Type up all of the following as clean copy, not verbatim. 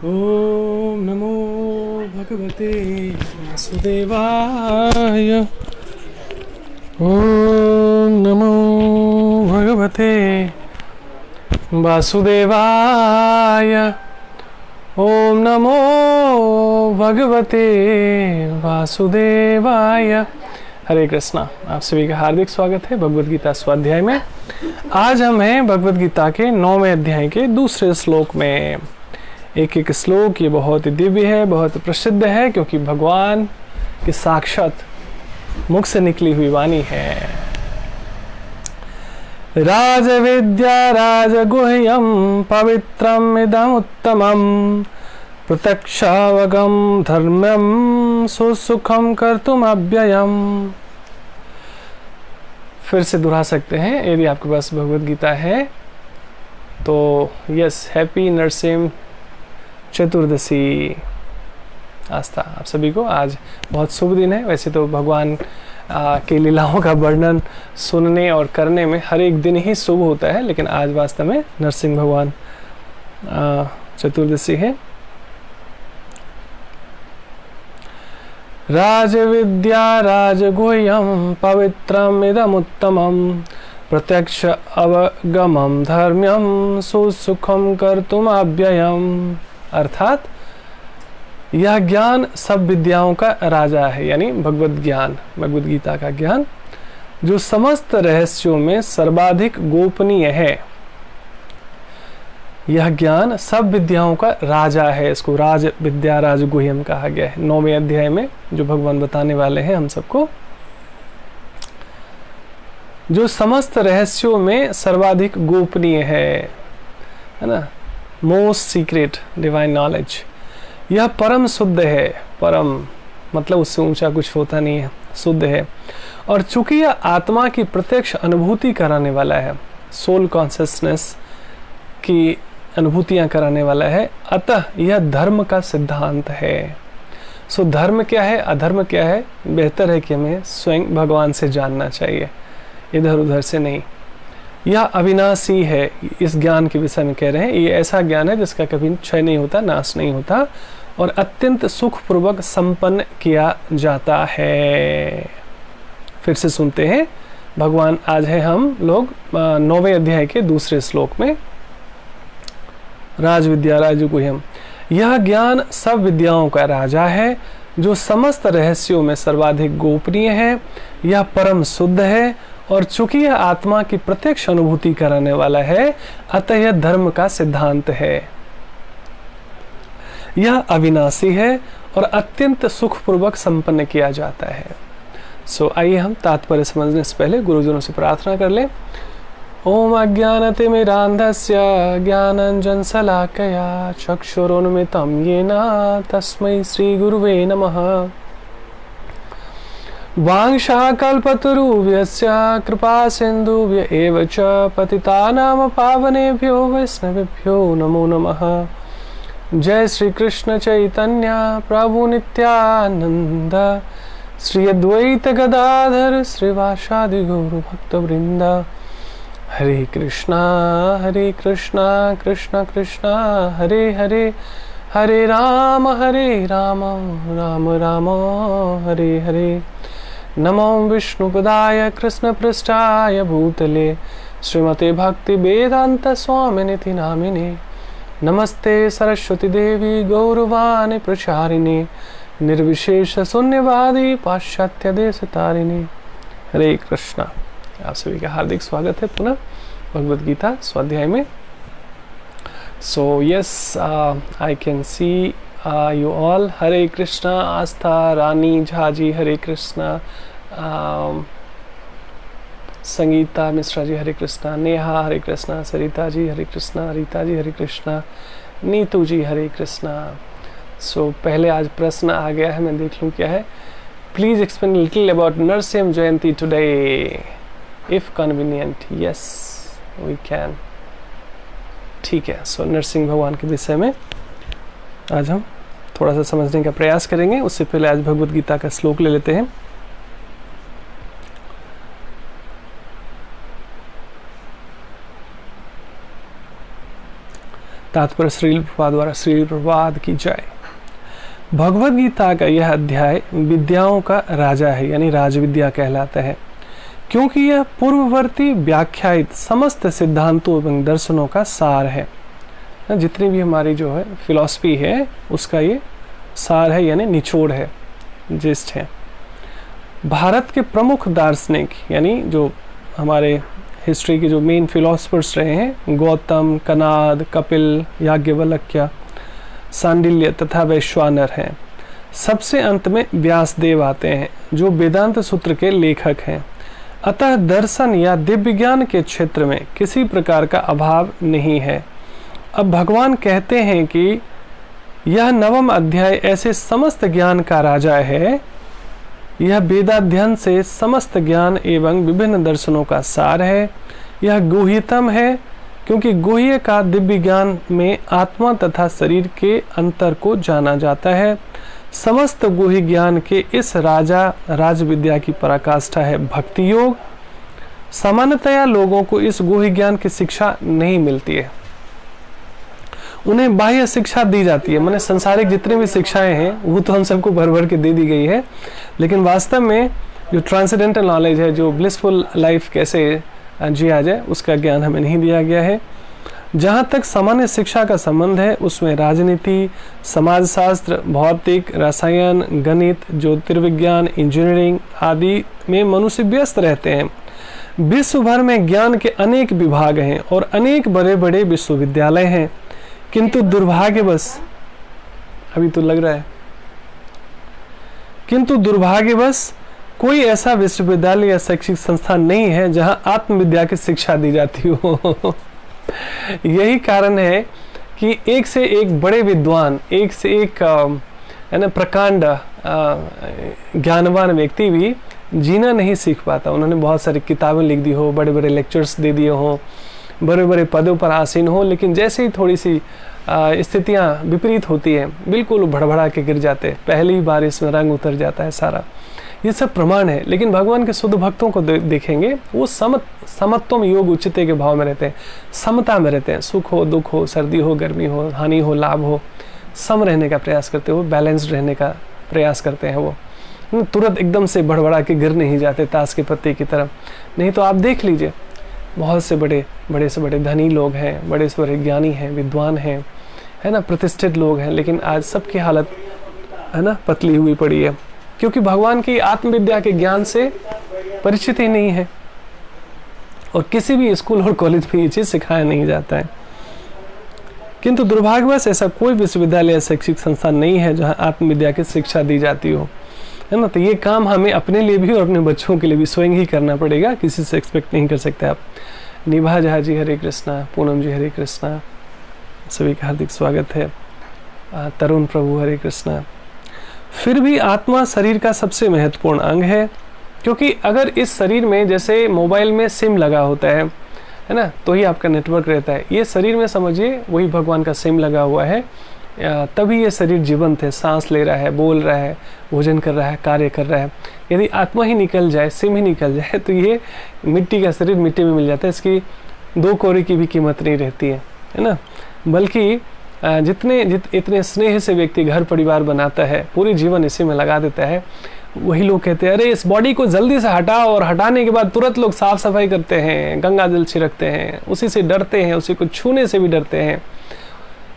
ओम नमो भगवते वासुदेवाय। ओम नमो भगवते वासुदेवाय। ओम नमो भगवते वासुदेवाय। हरे कृष्णा। आप सभी का हार्दिक स्वागत है भगवद गीता स्वाध्याय में। आज हम हैं भगवद गीता के 9वें अध्याय के दूसरे श्लोक में। एक एक श्लोक ये बहुत ही दिव्य है, बहुत प्रसिद्ध है, क्योंकि भगवान की साक्षात मुख से निकली हुई वाणी है। राज विद्या राजगुह्यम पवित्रम इदम उत्तमम प्रत्यक्षावगम धर्म्यम सुसुखम कर्तुम अव्ययम। फिर से दोहरा सकते हैं यदि आपके पास भगवद गीता है तो। यस, हैप्पी नरसिंह चतुर्दशी आस्था आप सभी को। आज बहुत शुभ दिन है। वैसे तो भगवान के लीलाओं का वर्णन सुनने और करने में हर एक दिन ही शुभ होता है, लेकिन आज वास्तव में नरसिंह भगवान चतुर्दशी है। राज विद्या राजगुह्यम पवित्रम इदमुत्तमम प्रत्यक्ष अवगमम धर्म्यम सुसुखम कर्तुम अव्ययम। अर्थात यह ज्ञान सब विद्याओं का राजा है, यानी भगवत ज्ञान, भगवद गीता का ज्ञान जो समस्त रहस्यों में सर्वाधिक गोपनीय है। यह ज्ञान सब विद्याओं का राजा है। इसको राज विद्या राजगुह्यम कहा गया है 9वें अध्याय में, जो भगवान बताने वाले हैं हम सबको। जो समस्त रहस्यों में सर्वाधिक गोपनीय है ना, मोस्ट सीक्रेट डिवाइन नॉलेज। यह परम शुद्ध है। परम मतलब उससे ऊंचा कुछ होता नहीं है, शुद्ध है। और चूंकि यह आत्मा की प्रत्यक्ष अनुभूति कराने वाला है, सोल कॉन्शियसनेस की अनुभूतियां कराने वाला है, अतः यह धर्म का सिद्धांत है। सो धर्म क्या है, अधर्म क्या है, बेहतर है कि हमें स्वयं भगवान से जानना चाहिए, इधर उधर से नहीं। यह अविनाशी है। इस ज्ञान के विषय में कह रहे हैं, ये ऐसा ज्ञान है जिसका कभी क्षय नहीं होता, नाश नहीं होता, और अत्यंत सुखपूर्वक संपन्न किया जाता है। फिर से सुनते हैं भगवान। आज है हम लोग 9वें अध्याय के दूसरे श्लोक में। राज विद्या राजगुह्यम। यह ज्ञान सब विद्याओं का राजा है, जो समस्त रहस्यों में सर्वाधिक गोपनीय है। यह परम शुद्ध है, और चूंकि यह आत्मा की प्रत्यक्ष अनुभूति कराने वाला है, अतः यह धर्म का सिद्धांत है। यह अविनाशी है और अत्यंत सुखपूर्वक संपन्न किया जाता है। आइए हम तात्पर्य समझने से पहले गुरुजनों से प्रार्थना कर लें। ओम अज्ञानतिमिरान्धस्य ज्ञानाञ्जनशलाकया चक्षुरुन्मिलितं येन तस्मै श्री गुरुवे नमः। वाञ्छाकल्पतरुभ्यश्च कृपा सिन्धुभ्य एव च पतितानां पावनेभ्यो वैष्णवेभ्यो नमो नमः। जय श्री कृष्ण चैतन्य प्रभु नित्यानंद, श्री अद्वैत गदाधर श्रीवासादि गौर भक्तवृंद। हरे कृष्णा कृष्ण कृष्ण हरे हरे, हरे राम राम राम हरे हरे। नमो विष्णुपदाय कृष्ण पृष्ठाय भूतले श्रीमते भक्ति वेदांत स्वामिनिति नामिने। नमस्ते सरस्वती देवी गौरवाणी प्रचारिणे, निर्विशेष शून्यवादी पाश्चात्य देश तारिणी। हरे कृष्णा। आप सभी का हार्दिक स्वागत है पुनः भगवद गीता स्वाध्याय में। So yes, I can see you all. हरे कृष्णा। आस्था रानी झा जी हरे कृष्णा, संगीता मिश्रा जी हरे कृष्णा, नेहा हरे कृष्णा, सरिता जी हरे कृष्णा, रीता जी हरे कृष्णा, नीतू जी हरे कृष्णा। पहले आज प्रश्न आ गया है, मैं देख लूँ क्या है। Please explain little about Narasimha Jayanti today if convenient. Yes we can. ठीक है। नरसिंह भगवान के विषय में आज हम थोड़ा सा समझने का प्रयास करेंगे। उससे पहले आज भगवद गीता का श्लोक ले लेते हैं। तात्पर्य श्रील प्रभुपाद द्वारा। श्रील प्रभुपाद की जय। भगवद गीता का यह अध्याय विद्याओं का राजा है, यानी राजविद्या कहलाता है, क्योंकि यह पूर्ववर्ती व्याख्यायित समस्त सिद्धांतों एवं दर्शनों का सार है। जितनी भी हमारी जो है फिलॉसफी है उसका ये सार है, यानी निचोड़ है, जिस्ट है। भारत के प्रमुख दार्शनिक, यानी जो हमारे हिस्ट्री के जो मेन फिलोसफर्स रहे हैं, गौतम, कनाद, कपिल, याज्ञवल्क्य, सांडिल्य तथा वैश्वानर हैं। सबसे अंत में व्यासदेव आते हैं, जो वेदांत सूत्र के लेखक हैं। अतः दर्शन या दिव्य ज्ञान के क्षेत्र में किसी प्रकार का अभाव नहीं है। अब भगवान कहते हैं कि यह 9वां अध्याय ऐसे समस्त ज्ञान का राजा है। यह वेदाध्ययन से समस्त ज्ञान एवं विभिन्न दर्शनों का सार है। यह गुह्यतम है, क्योंकि गुह्य का दिव्य ज्ञान में आत्मा तथा शरीर के अंतर को जाना जाता है। समस्त गुह्य ज्ञान के इस राज विद्या की पराकाष्ठा है भक्ति योग। सामान्यतया लोगों को इस गुह्य ज्ञान की शिक्षा नहीं मिलती है, उन्हें बाह्य शिक्षा दी जाती है। माने संसारिक जितनी भी शिक्षाएं हैं वो तो हम सबको भर भर के दे दी गई है, लेकिन वास्तव में जो ट्रांसेंडेंटल नॉलेज है, जो ब्लिसफुल लाइफ कैसे जिया जाए, उसका ज्ञान हमें नहीं दिया गया है। जहाँ तक सामान्य शिक्षा का संबंध है उसमें राजनीति, समाजशास्त्र, भौतिक, रसायन, गणित, ज्योतिर्विज्ञान, इंजीनियरिंग आदि में मनुष्य व्यस्त रहते हैं। विश्व भर में ज्ञान के अनेक विभाग हैं और अनेक बड़े बड़े विश्वविद्यालय हैं, किंतु दुर्भाग्यवश, अभी तो लग रहा है, किंतु दुर्भाग्यवश कोई ऐसा विश्वविद्यालय या शैक्षिक संस्थान नहीं है जहां आत्मविद्या की शिक्षा दी जाती हो। यही कारण है कि एक से एक बड़े विद्वान, एक से एक है ना प्रकांड ज्ञानवान व्यक्ति भी जीना नहीं सीख पाता। उन्होंने बहुत सारी किताबें लिख दी हो, बड़े बड़े लेक्चर्स दे दिए हों, बड़े बड़े पदों पर आसीन हो, लेकिन जैसे ही थोड़ी सी स्थितियां विपरीत होती हैं बिल्कुल भड़बड़ा के गिर जाते, पहली बार इसमें रंग उतर जाता है सारा। ये सब प्रमाण है। लेकिन भगवान के शुद्ध भक्तों को देखेंगे, वो समत्वम योग उच्चते के भाव में रहते हैं, समता में रहते हैं। सुख हो, दुख हो, सर्दी हो, गर्मी हो, हानि हो, लाभ हो, सम रहने का प्रयास करते हो, बैलेंस्ड रहने का प्रयास करते हैं। वो तुरंत एकदम से भड़बड़ा के गिर नहीं जाते ताश के पत्ते की तरफ। नहीं तो आप देख लीजिए, बहुत से बड़े से बड़े धनी लोग हैं, बड़े से बड़े ज्ञानी हैं, विद्वान हैं, है ना, प्रतिष्ठित लोग हैं, लेकिन आज सबकी हालत है ना पतली हुई पड़ी है, क्योंकि भगवान की आत्मविद्या के ज्ञान से परिचित ही नहीं है। और किसी भी स्कूल और कॉलेज में ये चीज़ सिखाया नहीं जाता है। किंतु दुर्भाग्यवश ऐसा कोई विश्वविद्यालय या शैक्षिक संस्थान नहीं है जहां आत्मविद्या की शिक्षा दी जाती हो, है ना। तो ये काम हमें अपने लिए भी और अपने बच्चों के लिए भी स्वयं ही करना पड़ेगा, किसी से एक्सपेक्ट नहीं कर सकते आप। निभा झा जी हरे कृष्णा, पूनम जी हरे कृष्णा, सभी का हार्दिक स्वागत है। तरुण प्रभु हरे कृष्णा। फिर भी आत्मा शरीर का सबसे महत्वपूर्ण अंग है, क्योंकि अगर इस शरीर में जैसे मोबाइल में सिम लगा होता है ना, तो ही आपका नेटवर्क रहता है। ये शरीर में समझिए वही भगवान का सिम लगा हुआ है, तभी ये शरीर जीवंत है, सांस ले रहा है, बोल रहा है, भोजन कर रहा है, कार्य कर रहा है। यदि आत्मा ही निकल जाए, सिम ही निकल जाए, तो ये मिट्टी का शरीर मिट्टी में मिल जाता है, इसकी 2 कौड़ी की भी कीमत नहीं रहती है ना। बल्कि इतने स्नेह से व्यक्ति घर परिवार बनाता है, पूरी जीवन इसी में लगा देता है, वही लोग कहते हैं अरे इस बॉडी को जल्दी से हटाओ, और हटाने के बाद तुरंत लोग साफ सफाई करते हैं, गंगा जल छिड़कते हैं, उसी से डरते हैं, उसी को छूने से भी डरते हैं,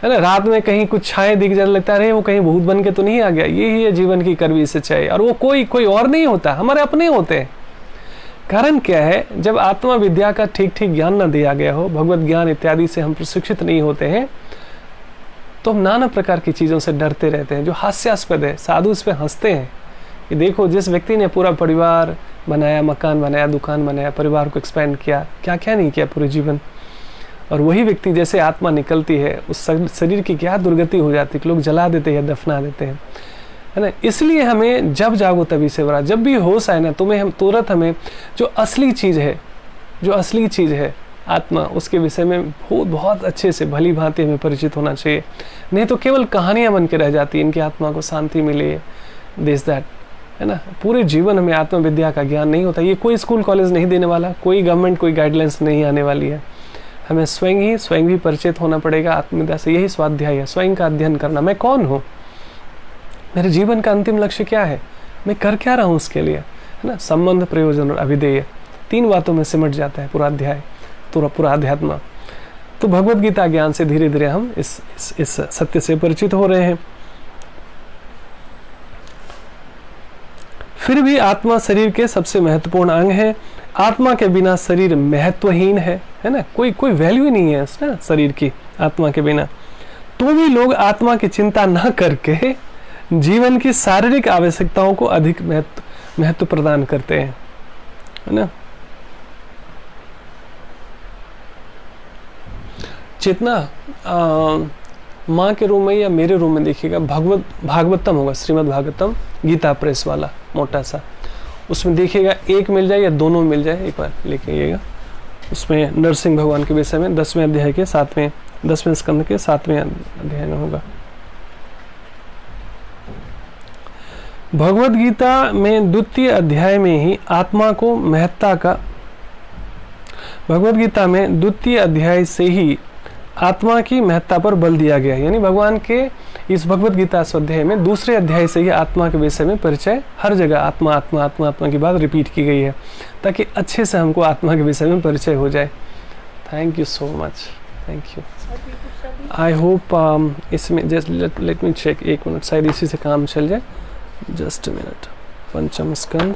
है ना। रात में कहीं कुछ छाए दिख जाने लगता है, अरे वो कहीं भूत बन के तो नहीं आ गया। यही है जीवन की कड़वी सच्चाई, और वो कोई और नहीं होता, हमारे अपने होते हैं। कारण क्या है, जब आत्मा विद्या का ठीक ज्ञान न दिया गया हो, भगवत ज्ञान इत्यादि से हम प्रशिक्षित नहीं होते हैं, तो हम नाना प्रकार की चीज़ों से डरते रहते हैं जो हास्यास्पद है। साधु इस पर हंसते हैं कि देखो जिस व्यक्ति ने पूरा परिवार बनाया, मकान बनाया, दुकान बनाया, परिवार को एक्सपेंड किया, क्या क्या नहीं किया पूरे जीवन, और वही व्यक्ति जैसे आत्मा निकलती है उस शरीर की क्या दुर्गति हो जाती है, लोग जला देते हैं, दफना देते हैं, है ना। इसलिए हमें जब जागो तभी से बड़ा, जब भी होश आए ना तुम्हें, हम तुरंत हमें जो असली चीज़ है आत्मा, उसके विषय में बहुत अच्छे से भली भांति हमें परिचित होना चाहिए। नहीं तो केवल कहानियां बन के रह जाती है, इनकी आत्मा को शांति मिले, दिस दैट, है ना। पूरे जीवन में आत्मविद्या का ज्ञान नहीं होता। ये कोई स्कूल कॉलेज नहीं देने वाला, कोई गवर्नमेंट कोई गाइडलाइंस नहीं आने वाली है हमें स्वयं भी परिचित होना पड़ेगा आत्मविद्या से। यही स्वाध्याय है, स्वयं का अध्ययन करना। मैं कौन हूँ, मेरे जीवन का अंतिम लक्ष्य क्या है, मैं कर क्या रहा हूँ उसके लिए, है ना। संबंध, प्रयोजन और अभिधेय, 3 बातों में सिमट जाता है पूरा अध्याय, पूरा अध्यात्म। तो भगवत गीता ज्ञान से धीरे धीरे हम इस सत्य से परिचित हो रहे हैं। फिर भी आत्मा शरीर के सबसे महत्वपूर्ण अंग है। आत्मा के बिना शरीर महत्वहीन है ना, कोई वैल्यू ही नहीं है ना शरीर की आत्मा के बिना। तो भी लोग आत्मा की चिंता न करके जीवन की शारीरिक आवश्यकताओं को अधिक महत्व प्रदान करते हैं, है ना। जितना माँ के रूम में या मेरे रूम में देखिएगा, भागवतम होगा, श्रीमद् भागवतम गीता प्रेस वाला मोटा सा, उसमें देखिएगा एक मिल जाए या दोनों मिल जाए, एक बार लेके आइएगा। उसमें नरसिंह भगवान के विषय में 10वें अध्याय के 10वें स्कंद के 7वें अध्याय में होगा। भगवत गीता में 2 अध्याय में ही आत्मा को महत्ता का, भगवत गीता में 2 अध्याय से ही आत्मा की महत्ता पर बल दिया गया है। यानी भगवान के इस भगवत गीता स्वाध्याय में 2 अध्याय से ही आत्मा के विषय में परिचय, हर जगह आत्मा आत्मा आत्मा आत्मा की बात रिपीट की गई है, ताकि अच्छे से हमको आत्मा के विषय में परिचय हो जाए। Thank you so much, thank you. I hope इसमें just let me check, 1 minute, शायद इसी से काम चल जाए। Just a minute. पंचम स्कंद,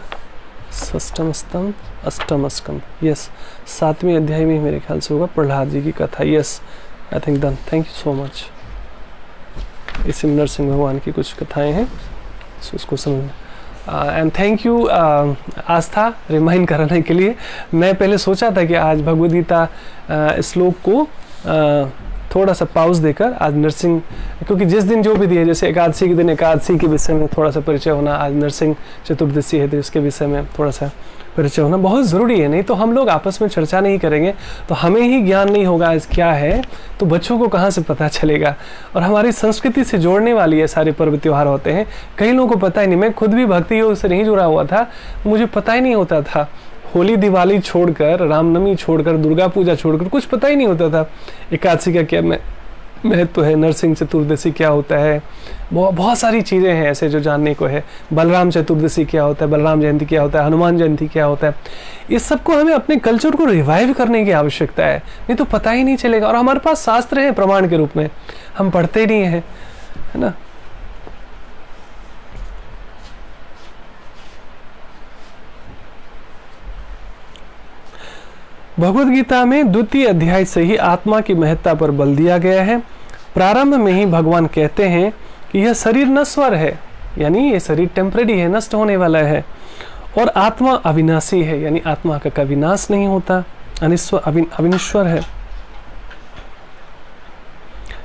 षष्ठम स्तंभ, अष्टम स्कंद, यस 7वें अध्याय में मेरे ख्याल से होगा प्रहलाद जी की कथा। Yes, I think done. Thank you so much. इसमें नरसिंह भगवान की कुछ कथाएं हैं, उसको समझना। And thank you Aastha remind कराने के लिए। मैं पहले सोचा था कि आज भगवद गीता श्लोक को थोड़ा सा पाउज देकर आज नरसिंह, क्योंकि जिस दिन जो भी दिए, जैसे एकादशी के दिन एकादशी के विषय में थोड़ा सा परिचय होना, आज नरसिंह चतुर्दशी है तो इसके विषय में थोड़ा सा परिचय होना बहुत ज़रूरी है। नहीं तो हम लोग आपस में चर्चा नहीं करेंगे तो हमें ही ज्ञान नहीं होगा आज क्या है, तो बच्चों को कहाँ से पता चलेगा। और हमारी संस्कृति से जोड़ने वाली ये सारे पर्व त्यौहार होते हैं, कई लोगों को पता ही नहीं। मैं खुद भी भक्ति योग से नहीं जुड़ा हुआ था, मुझे पता ही नहीं होता था। होली दिवाली छोड़कर, रामनवमी छोड़कर, दुर्गा पूजा छोड़कर कुछ पता ही नहीं होता था। एकादशी का क्या महत्व है, नरसिंह चतुर्दशी क्या होता है, बहुत सारी चीज़ें हैं ऐसे जो जानने को है। बलराम चतुर्दशी क्या होता है, बलराम जयंती क्या होता है, हनुमान जयंती क्या होता है। इस सबको हमें अपने कल्चर को रिवाइव करने की आवश्यकता है, नहीं तो पता ही नहीं चलेगा। और हमारे पास शास्त्र है प्रमाण के रूप में, हम पढ़ते नहीं हैं, है ना। भगवद गीता में 2 अध्याय से ही आत्मा की महत्ता पर बल दिया गया है। प्रारंभ में ही भगवान कहते हैं कि यह शरीर नश्वर है, यानी ये शरीर टेम्परेरी है, नष्ट होने वाला है, और आत्मा अविनाशी है, यानी आत्मा का कभी नाश नहीं होता, अविनश्वर है।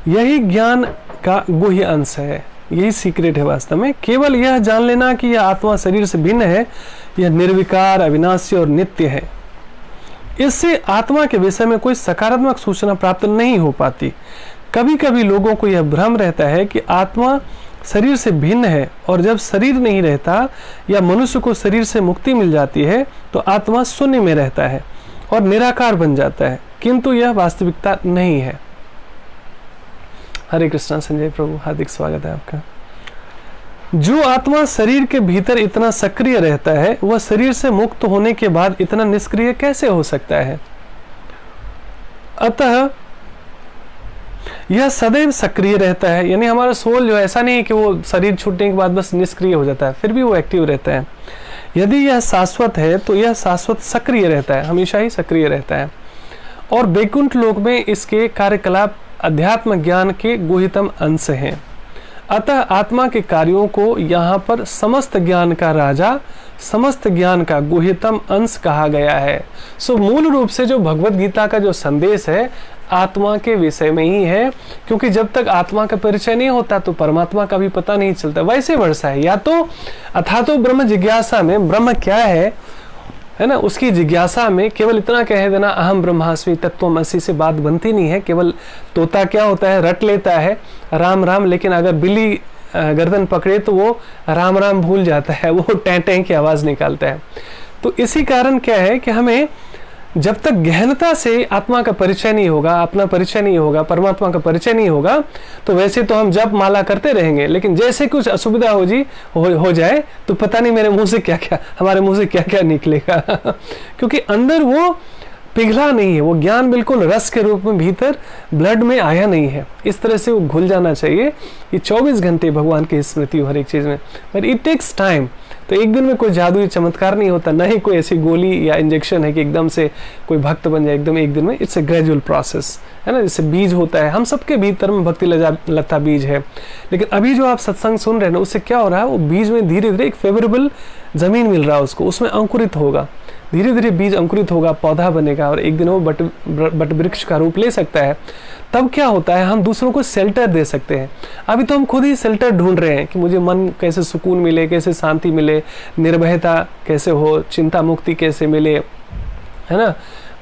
यही ज्ञान का गुह्य अंश है, यही सीक्रेट है वास्तव में। केवल यह जान लेना कि यह आत्मा शरीर से भिन्न है, यह निर्विकार, अविनाशी और नित्य है। इससे आत्मा के विषय में कोई सकारात्मक सूचना प्राप्त नहीं हो पाती। कभी कभी लोगों को यह भ्रम रहता है कि आत्मा शरीर से भिन्न है, और जब शरीर नहीं रहता या मनुष्य को शरीर से मुक्ति मिल जाती है तो आत्मा शून्य में रहता है और निराकार बन जाता है, किंतु यह वास्तविकता नहीं है। हरे कृष्णा संजय प्रभु, हार्दिक स्वागत है आपका। जो आत्मा शरीर के भीतर इतना सक्रिय रहता है, वह शरीर से मुक्त होने के बाद इतना निष्क्रिय कैसे हो सकता है। अतः यह सदैव सक्रिय रहता है, यानी हमारा सोल जो ऐसा नहीं है कि वो शरीर छूटने के बाद बस निष्क्रिय हो जाता है, फिर भी वो एक्टिव रहता है। यदि यह शाश्वत है तो यह शाश्वत सक्रिय रहता है, हमेशा ही सक्रिय रहता है। और वैकुंठ लोक में इसके कार्यकलाप अध्यात्म ज्ञान के गुह्यतम अंश हैं। अतः आत्मा के कार्यों को यहाँ पर समस्त ज्ञान का राजा, समस्त ज्ञान का गुह्यतम अंश कहा गया है। सो मूल रूप से जो भगवत गीता का जो संदेश है आत्मा के विषय में ही है, क्योंकि जब तक आत्मा का परिचय नहीं होता तो परमात्मा का भी पता नहीं चलता। वैसे वर्षा है, या तो अथा तो ब्रह्म जिज्ञासा में ब्रह्म क्या है ना, उसकी जिज्ञासा में केवल इतना कह देना अहम ब्रह्मास्मि तत्त्वमसि से बात बनती नहीं है। केवल तोता क्या होता है, रट लेता है राम राम, लेकिन अगर बिल्ली गर्दन पकड़े तो वो राम राम भूल जाता है, वो टैं टैं की आवाज़ निकालता है। तो इसी कारण क्या है कि हमें जब तक गहनता से आत्मा का परिचय नहीं होगा, अपना परिचय नहीं होगा, परमात्मा का परिचय नहीं होगा, तो वैसे तो हम जप माला करते रहेंगे, लेकिन जैसे कुछ असुविधा हो जाए तो पता नहीं मेरे मुंह से क्या क्या, हमारे मुंह से क्या क्या निकलेगा क्योंकि अंदर वो पिघला नहीं है, वो ज्ञान बिल्कुल रस के रूप में भीतर ब्लड में आया नहीं है। इस तरह से वो घुल जाना चाहिए। ये 24 घंटे भगवान की स्मृति हो हर एक चीज़ में, बट इट टेक्स टाइम। तो एक दिन में कोई जादुई चमत्कार नहीं होता, न ही कोई ऐसी गोली या इंजेक्शन है कि एकदम से कोई भक्त बन जाए एकदम एक दिन में। इट्स ए ग्रेजुअल प्रोसेस, है ना। जैसे बीज होता है, हम सबके भीतर में भक्ति लता बीज है, लेकिन अभी जो आप सत्संग सुन रहे हैं ना, उससे क्या हो रहा है, वो बीज में धीरे धीरे एक फेवरेबल जमीन मिल रहा है उसको, उसमें अंकुरित होगा, धीरे धीरे बीज अंकुरित होगा, पौधा बनेगा और एक दिन वो बट वृक्ष का रूप ले सकता है। तब क्या होता है, हम दूसरों को शेल्टर दे सकते हैं। अभी तो हम खुद ही शेल्टर ढूंढ रहे हैं कि मुझे मन कैसे सुकून मिले, कैसे शांति मिले, निर्भयता कैसे हो, चिंता मुक्ति कैसे मिले, है ना,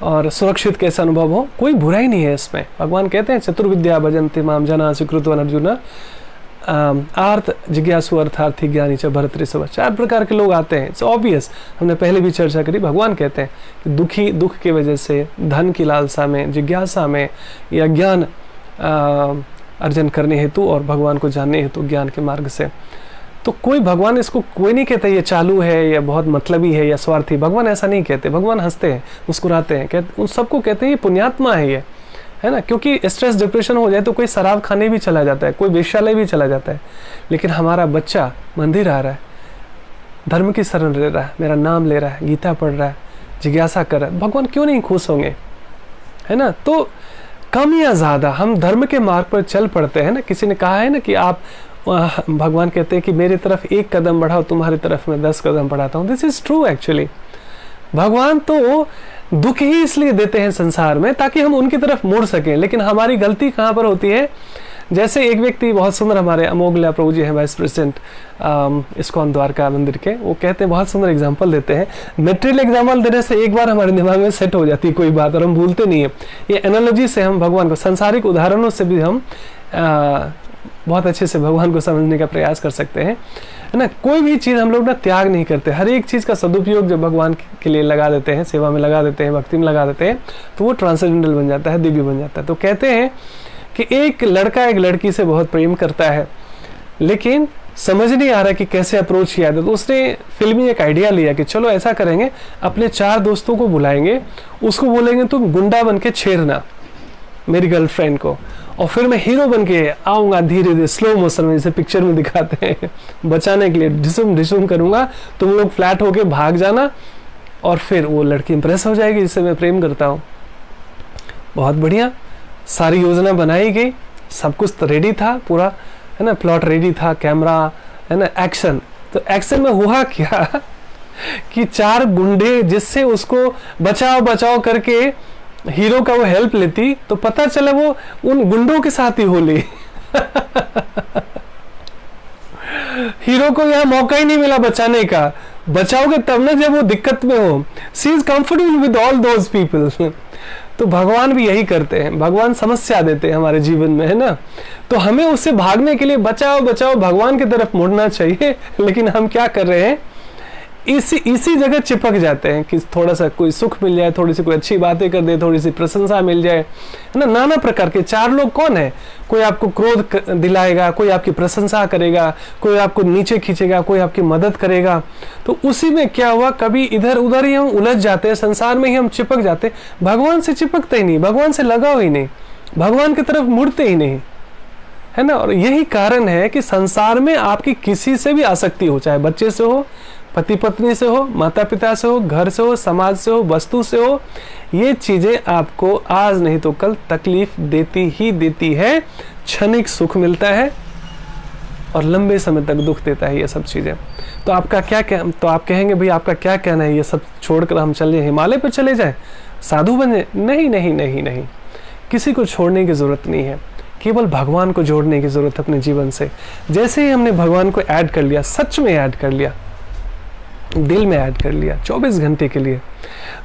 और सुरक्षित कैसा अनुभव हो। कोई बुराई नहीं है इसमें। भगवान कहते हैं चतुर्विद्या भजन्ते माम जना सुकृतवन अर्जुन आर्थ जिज्ञासु अर्थार्थी ज्ञानी च भरतृषभ। 4 प्रकार के लोग आते हैं, इट्स ऑब्वियस, हमने पहले भी चर्चा करी। भगवान कहते हैं कि दुख की वजह से, धन की लालसा में, जिज्ञासा में, या ज्ञान अर्जन करने हेतु और भगवान को जानने हेतु ज्ञान के मार्ग से। तो कोई भगवान इसको कोई नहीं कहता ये चालू है या बहुत मतलबी है या स्वार्थी। भगवान ऐसा नहीं कहते। भगवान हंसते हैं, मुस्कुराते हैं, उन सबको कहते हैं ये पुण्यात्मा है, ये है ना। क्योंकि स्ट्रेस डिप्रेशन हो जाए तो कोई शराब खाने भी चला जाता है, कोई वेश्यालय भी चला जाता है, लेकिन हमारा बच्चा मंदिर आ रहा है, धर्म की शरण ले रहा है, मेरा नाम ले रहा है, गीता पढ़ रहा है, जिज्ञासा कर रहा है, भगवान क्यों नहीं खुश होंगे, है ना। तो कम या ज़्यादा हम धर्म के मार्ग पर चल पड़ते हैं ना। किसी ने कहा है ना कि आप, भगवान कहते हैं कि मेरी तरफ 1 कदम बढ़ाओ, तुम्हारी तरफ मैं 10 कदम बढ़ाता हूँ। This is true actually. भगवान तो दुख ही इसलिए देते हैं संसार में ताकि हम उनकी तरफ मुड़ सकें, लेकिन हमारी गलती कहाँ पर होती है। जैसे एक व्यक्ति बहुत सुंदर, हमारे अमोघ प्रभु जी हैं, वाइस प्रेसिडेंट इस्कॉन द्वारका मंदिर के, वो कहते हैं, बहुत सुंदर एग्जांपल देते हैं। मेटेरियल एग्जांपल देने से एक बार हमारे दिमाग में सेट हो जाती है कोई बात और हम भूलते नहीं है। ये एनालॉजी से हम भगवान को, सांसारिक उदाहरणों से भी हम बहुत अच्छे से भगवान को समझने का प्रयास कर सकते हैं, है ना। कोई भी चीज़ हम लोग ना त्याग नहीं करते, हर एक चीज़ का सदुपयोग जब भगवान के लिए लगा देते हैं, सेवा में लगा देते हैं, भक्ति में लगा देते हैं, तो वो ट्रांसेंडेंटल बन जाता है, दिव्य बन जाता है। तो कहते हैं कि एक लड़का एक लड़की से बहुत प्रेम करता है, लेकिन समझ नहीं आ रहा कि कैसे अप्रोच किया था। तो उसने फिल्मी एक आइडिया लिया कि चलो ऐसा करेंगे, अपने 4 दोस्तों को बुलाएंगे, उसको बोलेंगे तुम गुंडा बन के छेड़ना मेरी गर्लफ्रेंड को, और फिर मैं हीरो बन के आऊँगा धीरे धीरे स्लो मोशन में, जैसे पिक्चर में दिखाते हैं, बचाने के लिए ढिसुम ढिसुम करूँगा, तुम लोग फ्लैट होके भाग जाना, और फिर वो लड़की इंप्रेस हो जाएगी जिससे मैं प्रेम करता हूँ। बहुत बढ़िया, सारी योजना बनाई गई, सब कुछ रेडी था पूरा, है ना, प्लॉट रेडी था, कैमरा, है ना, एक्शन। तो एक्शन में हुआ क्या कि 4 गुंडे जिससे उसको बचाओ करके हीरो का वो हेल्प लेती, तो पता चला वो उन गुंडों के साथ ही हो ली हीरो को यहाँ मौका ही नहीं मिला बचाने का। बचाओगे तब ना जब वो दिक्कत में हो। She is comfortable with all those people. तो भगवान भी यही करते हैं, भगवान समस्या देते हैं हमारे जीवन में, है ना। तो हमें उससे भागने के लिए बचाओ भगवान की तरफ मुड़ना चाहिए, लेकिन हम क्या कर रहे हैं, इसी जगह चिपक जाते हैं कि थोड़ा सा कोई सुख मिल जाए, थोड़ी सी कोई अच्छी बातें कर दे, थोड़ी सी प्रशंसा मिल जाए, है ना। नाना प्रकार के 4 लोग कौन है, कोई आपको क्रोध दिलाएगा, कोई आपकी प्रशंसा करेगा, कोई आपको नीचे खींचेगा, कोई आपकी मदद करेगा। तो उसी में क्या हुआ, कभी इधर उधर ही हम उलझ जाते हैं, संसार में ही हम चिपक जाते हैं, भगवान से चिपकते ही नहीं, भगवान से लगाव ही नहीं, भगवान की तरफ मुड़ते ही नहीं, है ना। और यही कारण है कि संसार में आपकी किसी से भी आसक्ति हो, चाहे बच्चे से हो, पति पत्नी से हो, माता पिता से हो, घर से हो, समाज से हो, वस्तु से हो, ये चीजें आपको आज नहीं तो कल तकलीफ देती ही देती है। क्षणिक सुख मिलता है और लंबे समय तक दुख देता है ये सब चीजें। तो आपका क्या तो आप कहेंगे भाई आपका क्या कहना है, ये सब छोड़कर हम चले हिमालय पर चले जाएं, साधु बन जाए? नहीं नहीं नहीं नहीं, किसी को छोड़ने की जरूरत नहीं है, केवल भगवान को जोड़ने की जरूरत है अपने जीवन से। जैसे ही हमने भगवान को ऐड कर लिया, सच में ऐड कर लिया, दिल में ऐड कर लिया 24 घंटे के लिए,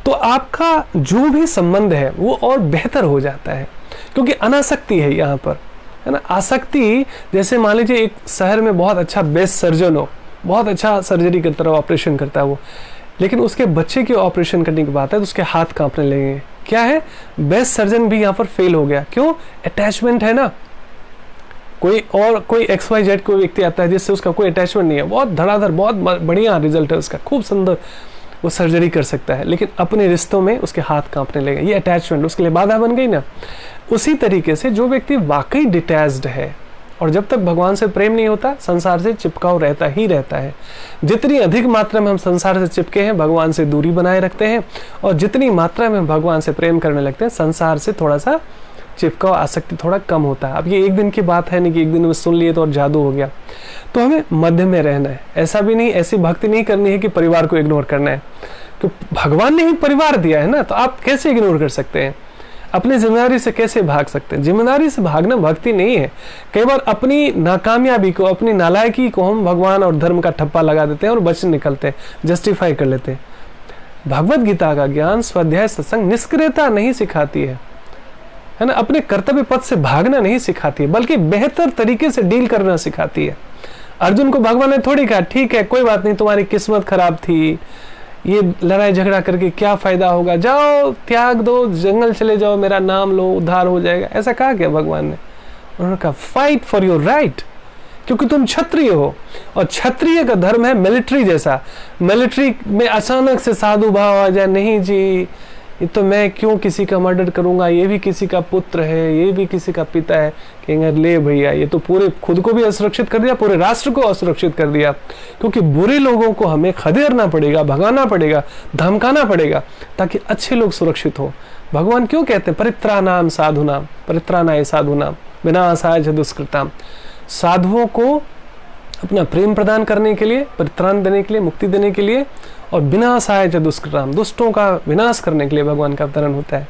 तो आपका जो भी संबंध है वो और बेहतर हो जाता है, क्योंकि अनासक्ति है यहाँ पर, है ना। आसक्ति, जैसे मान लीजिए एक शहर में बहुत अच्छा बेस्ट सर्जन हो, बहुत अच्छा सर्जरी करता है, ऑपरेशन करता है, वो लेकिन उसके बच्चे की ऑपरेशन करने की बात है तो उसके हाथ कांपने लगे। क्या है, बेस्ट सर्जन भी यहाँ पर फेल हो गया। क्यों? अटैचमेंट है ना। कोई XYZ कोई व्यक्ति आता है जिससे उसका कोई अटैचमेंट नहीं है, बहुत धड़ाधड़ बहुत बढ़िया रिजल्ट है उसका, खूब सुंदर, वो सर्जरी कर सकता है, लेकिन अपने रिश्तों में उसके हाथ कांपने लगे। ये अटैचमेंट उसके लिए बाधा बन गई ना। उसी तरीके से जो व्यक्ति वाकई डिटैच्ड है और जब तक भगवान से प्रेम नहीं होता, संसार से चिपकाव रहता ही रहता है। जितनी अधिक मात्रा में हम संसार से चिपके हैं, भगवान से दूरी बनाए रखते हैं, और जितनी मात्रा में भगवान से प्रेम करने लगते हैं, संसार से थोड़ा सा चिपकाव, आसक्ति थोड़ा कम होता है। अब ये एक दिन की बात है नहीं कि एक दिन में सुन लिए तो और जादू हो गया। तो हमें मध्य में रहना है। ऐसा भी नहीं, ऐसी भक्ति नहीं करनी है कि परिवार को इग्नोर करना है। तो भगवान ने ही परिवार दिया है ना, तो आप कैसे इग्नोर कर सकते हैं? अपनी जिम्मेदारी से कैसे भाग सकते हैं? जिम्मेदारी से भागना भक्ति नहीं है। कई बार अपनी नाकामयाबी को, अपनी नालायकी को हम भगवान और धर्म का ठप्पा लगा देते हैं और बच निकलते हैं, जस्टिफाई कर लेते हैं। भगवत गीता का ज्ञान, स्वाध्याय, सत्संग निष्क्रियता नहीं सिखाती है ना, अपने कर्तव्य पथ से भागना नहीं सिखाती है, बल्कि बेहतर तरीके से डील करना सिखाती है। अर्जुन को भगवान ने थोड़ी कहा ठीक है कोई बात नहीं, तुम्हारी किस्मत खराब थी, ये लड़ाई झगड़ा करके क्या फायदा होगा, जाओ त्याग दो, जंगल चले जाओ, मेरा नाम लो, उद्धार हो जाएगा। ऐसा कहा क्या भगवान ने? उन्होंने कहा फाइट फॉर योर राइट, क्योंकि तुम क्षत्रिय हो और क्षत्रिय का धर्म है मिलिट्री जैसा। मिलिट्री में अचानक से साधु भाव आ जाए, नहीं जी ये तो मैं क्यों किसी का मर्डर करूंगा, ये भी किसी का पुत्र है, ये भी किसी का पिता है। कहेंगे ले भैया ये तो पूरे खुद को भी असुरक्षित कर दिया, पूरे राष्ट्र को असुरक्षित कर दिया। क्योंकि बुरे लोगों को हमें खदेड़ना पड़ेगा, भगाना पड़ेगा, धमकाना पड़ेगा, ताकि अच्छे लोग सुरक्षित हो। भगवान क्यों कहते हैं परित्राणाम साधुनाम, परित्राणाय साधुनाम विनाशाय च दुष्कृताम। साधुओं को अपना प्रेम प्रदान करने के लिए, परित्राण देने के लिए, मुक्ति देने के लिए, और विनाशाय च दुष्कृताम, दुष्टों का विनाश करने के लिए भगवान का अवतरण होता है।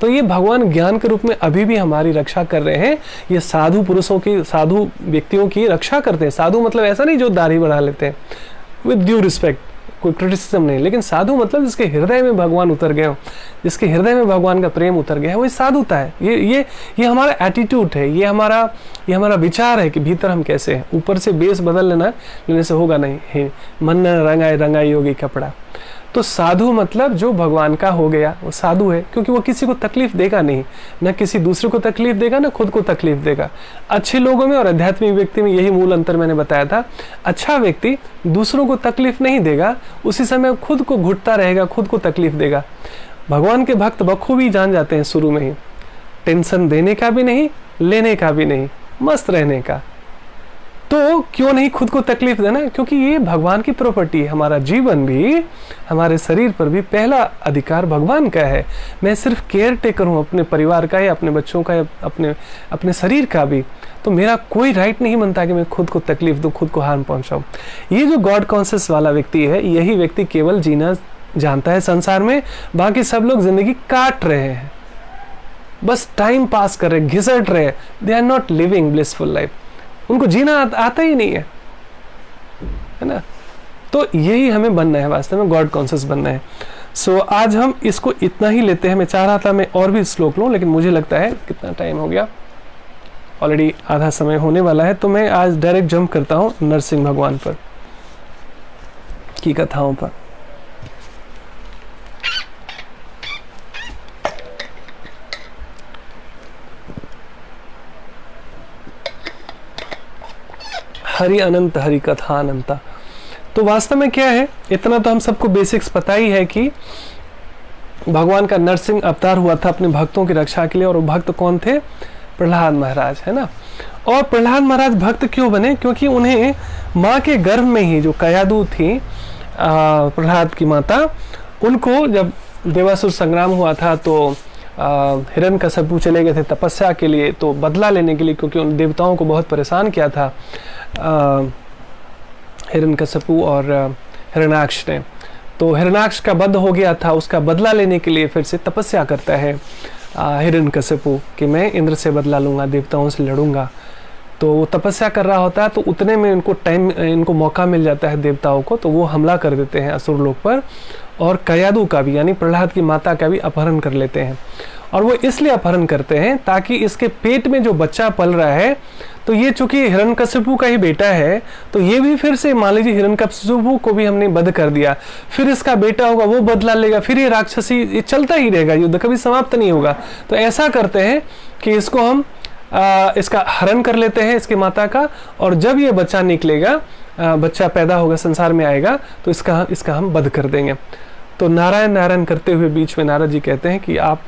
तो ये भगवान ज्ञान के रूप में अभी भी हमारी रक्षा कर रहे हैं। ये साधु पुरुषों की, साधु व्यक्तियों की रक्षा करते हैं। साधु मतलब ऐसा नहीं जो दाढ़ी बढ़ा लेते हैं, विद ड्यू रिस्पेक्ट, कोई क्रिटिसिज्म नहीं, लेकिन साधु मतलब जिसके हृदय में भगवान उतर गए हो, जिसके हृदय में भगवान का प्रेम उतर गया है, वही साधुता है। ये हमारा एटीट्यूड है, ये हमारा विचार है कि भीतर हम कैसे हैं। ऊपर से बेस बदल लेने से होगा नहीं। मन न रंगाए रंगाई होगी कपड़ा। तो साधु मतलब जो भगवान का हो गया वो साधु है, क्योंकि वो किसी को तकलीफ देगा नहीं, न किसी दूसरे को तकलीफ देगा, न खुद को तकलीफ देगा। अच्छे लोगों में और आध्यात्मिक व्यक्ति में यही मूल अंतर मैंने बताया था। अच्छा व्यक्ति दूसरों को तकलीफ नहीं देगा, उसी समय खुद को घुटता रहेगा, खुद को तकलीफ देगा। भगवान के भक्त बखूबी जान जाते हैं शुरू में ही, टेंशन देने का भी नहीं, लेने का भी नहीं, मस्त रहने का। तो क्यों नहीं खुद को तकलीफ देना, क्योंकि ये भगवान की प्रॉपर्टी है। हमारा जीवन भी, हमारे शरीर पर भी पहला अधिकार भगवान का है। मैं सिर्फ केयर टेकर हूँ अपने परिवार का या अपने बच्चों का या अपने शरीर का भी। तो मेरा कोई राइट नहीं बनता कि मैं खुद को तकलीफ दूँ, खुद को हार्म पहुँचाऊँ। ये जो गॉड कॉन्शियस वाला व्यक्ति है, यही व्यक्ति केवल जीना जानता है संसार में। बाकी सब लोग जिंदगी काट रहे हैं, बस टाइम पास कर रहे, घिसट रहे। They are not living blissful life, उनको जीना आता ही नहीं है ना। तो यही हमें बनना है, वास्तव में गॉड कॉन्शियस बनना है। सो आज हम इसको इतना ही लेते हैं। मैं चाह रहा था मैं और भी श्लोक लूं, लेकिन मुझे लगता है कितना टाइम हो गया, ऑलरेडी आधा समय होने वाला है। तो मैं आज डायरेक्ट जंप करता हूं नरसिंह भगवान पर की कथाओं पर। हरि अनंत हरि कथा अनंता। तो वास्तव में क्या है, इतना तो हम सबको बेसिक्स पता ही है कि भगवान का नरसिंह अवतार हुआ था अपने भक्तों की रक्षा के लिए। और वो भक्त कौन थे? प्रहलाद महाराज, है ना। और प्रहलाद महाराज भक्त क्यों बने? क्योंकि उन्हें माँ के गर्भ में ही जो कयादू थी, प्रहलाद की माता, उनको जब देवासुर संग्राम हुआ था तो हिरण्यकश्यपु चले गए थे तपस्या के लिए, तो बदला लेने के लिए, क्योंकि उन देवताओं को बहुत परेशान किया था हिरण्यकश्यपु और हिरण्याक्ष ने। तो हिरण्याक्ष का वध हो गया था, उसका बदला लेने के लिए फिर से तपस्या करता है हिरण्यकश्यपु कि मैं इंद्र से बदला लूँगा, देवताओं से लड़ूंगा। तो वो तपस्या कर रहा होता है, तो उतने में इनको मौका मिल जाता है देवताओं को, तो वो हमला कर देते हैं असुर लोक पर, और कयादू का भी यानी प्रहलाद की माता का भी अपहरण कर लेते हैं। और वो इसलिए अपहरण करते हैं ताकि इसके पेट में जो बच्चा पल रहा है, तो ये चूंकि हिरण्यकशिपु का ही बेटा है, तो ये भी फिर से मान लीजिए हिरण्यकशिपु को भी हमने वध कर दिया, फिर इसका बेटा होगा वो बदला लेगा, फिर ये राक्षसी, ये चलता ही रहेगा, युद्ध कभी समाप्त नहीं होगा। तो ऐसा करते हैं कि इसको हम इसका हरण कर लेते हैं इसकी माता का, और जब ये बच्चा निकलेगा, बच्चा पैदा होगा, संसार में आएगा, तो इसका हम वध कर देंगे। तो नारायण नारायण करते हुए बीच में नारद जी कहते हैं कि आप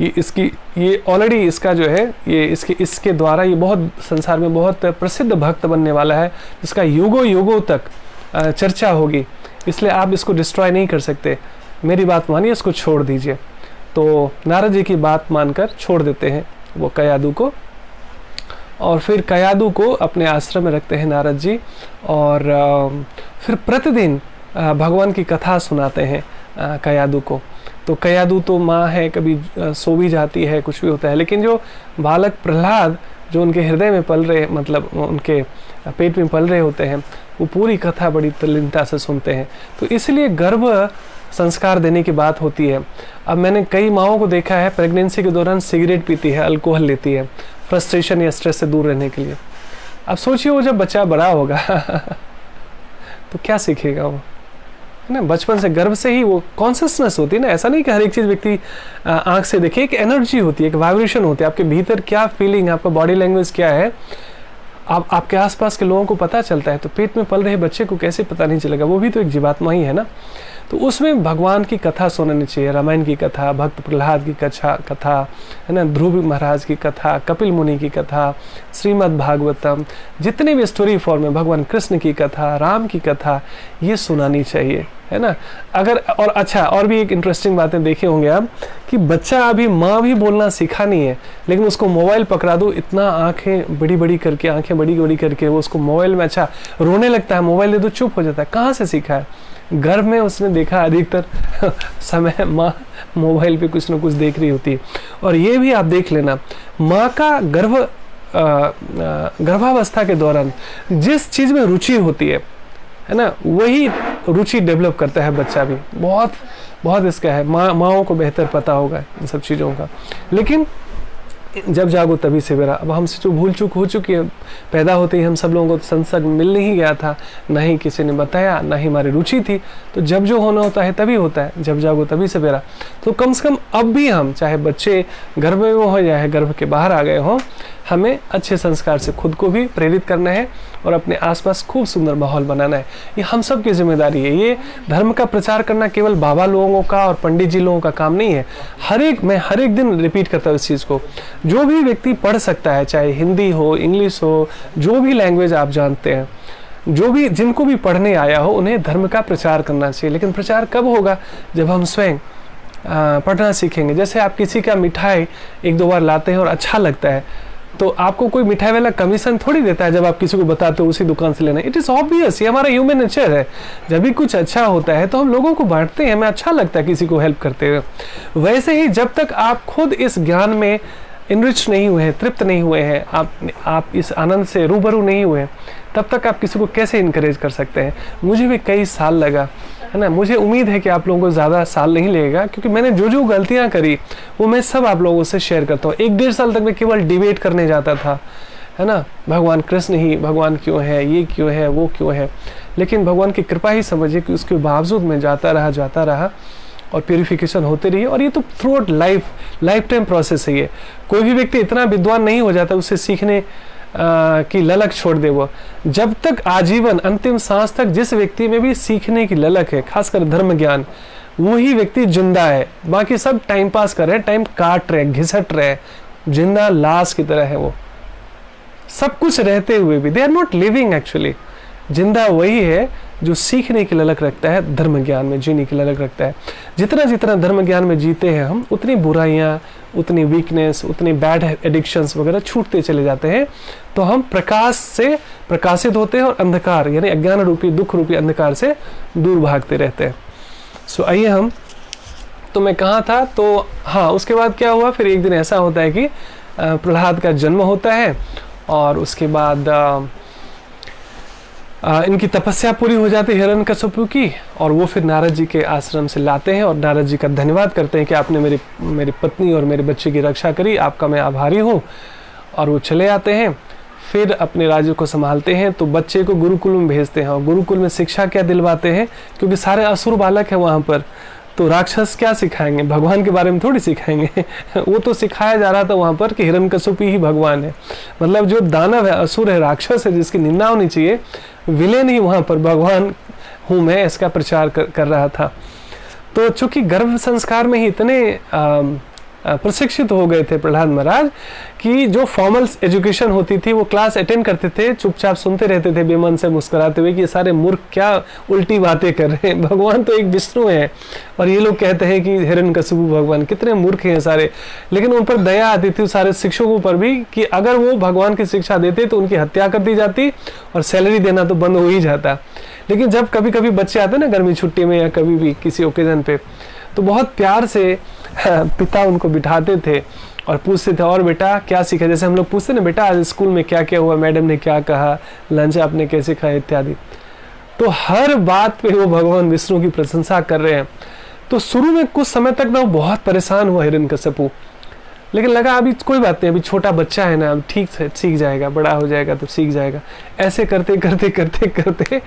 ये ऑलरेडी इसका जो है, ये इसके द्वारा ये बहुत संसार में बहुत प्रसिद्ध भक्त बनने वाला है, जिसका युगों युगों तक चर्चा होगी, इसलिए आप इसको डिस्ट्रॉय नहीं कर सकते, मेरी बात मानिए, इसको छोड़ दीजिए। तो नारद जी की बात मानकर छोड़ देते हैं वो कयादू को, और फिर कयादू को अपने आश्रम में रखते हैं नारद जी, और फिर प्रतिदिन भगवान की कथा सुनाते हैं कयादू को। तो कयादू तो माँ है, कभी सो भी जाती है, कुछ भी होता है, लेकिन जो बालक प्रहलाद जो उनके हृदय में पल रहे, मतलब उनके पेट में पल रहे होते हैं, वो पूरी कथा बड़ी तल्लीनता से सुनते हैं। तो इसलिए गर्भ संस्कार देने की बात होती है। अब मैंने कई माँओं को देखा है प्रेगनेंसी के दौरान सिगरेट पीती है, अल्कोहल लेती है, फ्रस्ट्रेशन या स्ट्रेस से दूर रहने के लिए। अब सोचिए वो जब बच्चा बड़ा होगा तो क्या सीखेगा वो, है ना। बचपन से, गर्भ से ही वो कॉन्शियसनेस होती है ना। ऐसा नहीं कि हर एक चीज़ व्यक्ति आंख से देखे, एक एनर्जी होती है, एक वाइब्रेशन होती है, आपके भीतर क्या फीलिंग, आपका बॉडी लैंग्वेज क्या है, आपके आसपास के लोगों को पता चलता है। तो पेट में पल रहे बच्चे को कैसे पता नहीं चलेगा, वो भी तो एक जीवात्मा ही है ना। तो उसमें भगवान की कथा सुननी चाहिए, रामायण की कथा, भक्त प्रहलाद की कथा, है ना, ध्रुव महाराज की कथा, कपिल मुनि की कथा, श्रीमद् भागवतम, जितने भी स्टोरी फॉर्म में भगवान कृष्ण की कथा, राम की कथा, ये सुनानी चाहिए, है ना। अगर और अच्छा, और भी एक इंटरेस्टिंग बातें देखे होंगे आप कि बच्चा अभी माँ भी बोलना सीखा नहीं है, लेकिन उसको मोबाइल पकड़ा दो, इतना आंखें बड़ी बड़ी करके वो उसको मोबाइल में अच्छा रोने लगता है, मोबाइल दे दो चुप हो जाता है। कहाँ से सीखा है? गर्भ में उसने देखा अधिकतर समय माँ मोबाइल पे कुछ ना कुछ देख रही होती है। और ये भी आप देख लेना, माँ का गर्भावस्था के दौरान जिस चीज़ में रुचि होती है ना, वही रुचि डेवलप करता है बच्चा भी। बहुत बहुत इसका है, माँओं को बेहतर पता होगा इन सब चीज़ों का। लेकिन जब जागो तभी सवेरा। अब हमसे जो भूल चूक हो चुकी है, पैदा होते ही हम सब लोगों को संसर्ग मिल नहीं गया था, ना ही किसी ने बताया, ना ही हमारी रुचि थी। तो जब जो होना होता है तभी होता है, जब जागो तभी सवेरा। तो कम से कम अब भी हम, चाहे बच्चे गर्भ में हो या गर्भ के बाहर आ गए हों, हमें अच्छे संस्कार से खुद को भी प्रेरित करना है और अपने आसपास खूब सुंदर माहौल बनाना है। ये हम सब की जिम्मेदारी है। ये धर्म का प्रचार करना केवल बाबा लोगों का और पंडित जी लोगों का काम नहीं है। मैं हर एक दिन रिपीट करता हूँ इस चीज़ को। जो भी व्यक्ति पढ़ सकता है, चाहे हिंदी हो, इंग्लिश हो, जो भी लैंग्वेज आप जानते हैं, जिनको भी पढ़ने आया हो, उन्हें धर्म का प्रचार करना चाहिए। लेकिन प्रचार कब होगा? जब हम स्वयं पढ़ना सीखेंगे। जैसे आप किसी का मिठाई एक दो बार लाते हैं और अच्छा लगता है, तो आपको कोई मिठाई वाला कमीशन थोड़ी देता है जब आप किसी को बताते हो उसी दुकान से लेना। इट इज़ ऑब्वियस, ये हमारा ह्यूमन नेचर है। जब भी कुछ अच्छा होता है तो हम लोगों को बांटते हैं, हमें अच्छा लगता है किसी को हेल्प करते हुए। वैसे ही जब तक आप खुद इस ज्ञान में इनरिच नहीं हुए हैं, तृप्त नहीं हुए हैं, आप इस आनंद से रूबरू नहीं हुए, तब तक आप किसी को कैसे इनकरेज कर सकते हैं? मुझे भी कई साल लगा, है ना। मुझे उम्मीद है कि आप लोगों को ज़्यादा साल नहीं लगेगा, क्योंकि मैंने जो गलतियां करी वो मैं सब आप लोगों से शेयर करता हूँ। 1-1.5 साल तक मैं केवल डिबेट करने जाता था, है ना, भगवान कृष्ण ही भगवान क्यों है, ये क्यों है, वो क्यों है। लेकिन भगवान की कृपा ही समझिए कि उसके बावजूद मैं जाता रहा और प्यूरिफिकेशन होते रही। और ये तो through out life time process है। ये कोई भी व्यक्ति इतना विद्वान नहीं हो जाता उससे सीखने की ललक छोड़ दे। वो जब तक आजीवन अंतिम सांस तक जिस व्यक्ति में भी सीखने की ललक है, खासकर धर्म ज्ञान, वही व्यक्ति जिंदा है। बाकी सब टाइम पास कर रहे हैं, टाइम काट रहे, घिसट रहे, जिंदा लाश की तरह है। वो सब कुछ रहते हुए भी they are not living actually. जिंदा वही है जो सीखने की ललक रखता है, धर्म ज्ञान में जीने की ललक रखता है। जितना धर्म ज्ञान में जीते हैं हम, उतनी बुराइयाँ, उतनी वीकनेस, उतनी बैड एडिक्शंस वगैरह छूटते चले जाते हैं। तो हम प्रकाश से प्रकाशित होते हैं और अंधकार यानी अज्ञान रूपी, दुख रूपी अंधकार से दूर भागते रहते हैं। सो आइए हम, तो मैं कहाँ था, तो हाँ, उसके बाद क्या हुआ, फिर एक दिन ऐसा होता है कि प्रहलाद का जन्म होता है और उसके बाद इनकी तपस्या पूरी हो जाती है हिरण्यकशिपु की, और वो फिर नारद जी के आश्रम से लाते हैं और नारद जी का धन्यवाद करते हैं कि आपने मेरी पत्नी और मेरे बच्चे की रक्षा करी, आपका मैं आभारी हूँ। और वो चले आते हैं। फिर अपने राज्य को संभालते हैं। तो बच्चे को गुरुकुल में भेजते हैं, और गुरुकुल में शिक्षा क्या दिलवाते हैं, क्योंकि सारे असुर बालक हैं वहाँ पर, तो राक्षस क्या सिखाएंगे, भगवान के बारे में थोड़ी सिखाएंगे वो तो सिखाया जा रहा था वहाँ पर कि हिरण्यकशिपु ही भगवान है। मतलब जो दानव है, असुर है, राक्षस है, जिसकी निंदा होनी चाहिए, विलेन ही वहाँ पर भगवान हूँ मैं, इसका प्रचार कर रहा था। तो चूंकि गर्भ संस्कार में ही इतने प्रशिक्षित हो गए थे प्रहलाद महाराज कि जो फॉर्मल एजुकेशन होती थी वो क्लास अटेंड करते थे, चुपचाप सुनते रहते थे बेमन से मुस्कुराते हुए कि ये सारे मूर्ख क्या उल्टी बातें कर रहे हैं, भगवान तो एक विष्णु है और ये लोग कहते हैं कि हिरण्यकशिपु भगवान, कितने मूर्ख हैं सारे। लेकिन उन पर दया आती थी सारे शिक्षकों पर भी कि अगर वो भगवान की शिक्षा देते तो उनकी हत्या कर दी जाती और सैलरी देना तो बंद हो ही जाता। लेकिन जब कभी कभी बच्चे आते ना गर्मी छुट्टी में या कभी भी किसी ओकेजन पे, तो बहुत प्यार से पिता उनको बिठाते थे और पूछते थे और बेटा क्या सीखा, जैसे हम लोग पूछते ना बेटा आज स्कूल में क्या क्या हुआ, मैडम ने क्या कहा, लंच आपने कैसे खाया इत्यादि। तो हर बात पे वो भगवान विष्णु की प्रशंसा कर रहे हैं। तो शुरू में कुछ समय तक ना वो बहुत परेशान हुआ हिरण्यकशिपु, लेकिन लगा अभी कोई बात नहीं, अभी छोटा बच्चा है ना, अब ठीक से सीख जाएगा, बड़ा हो जाएगा तो सीख जाएगा। ऐसे करते करते करते करते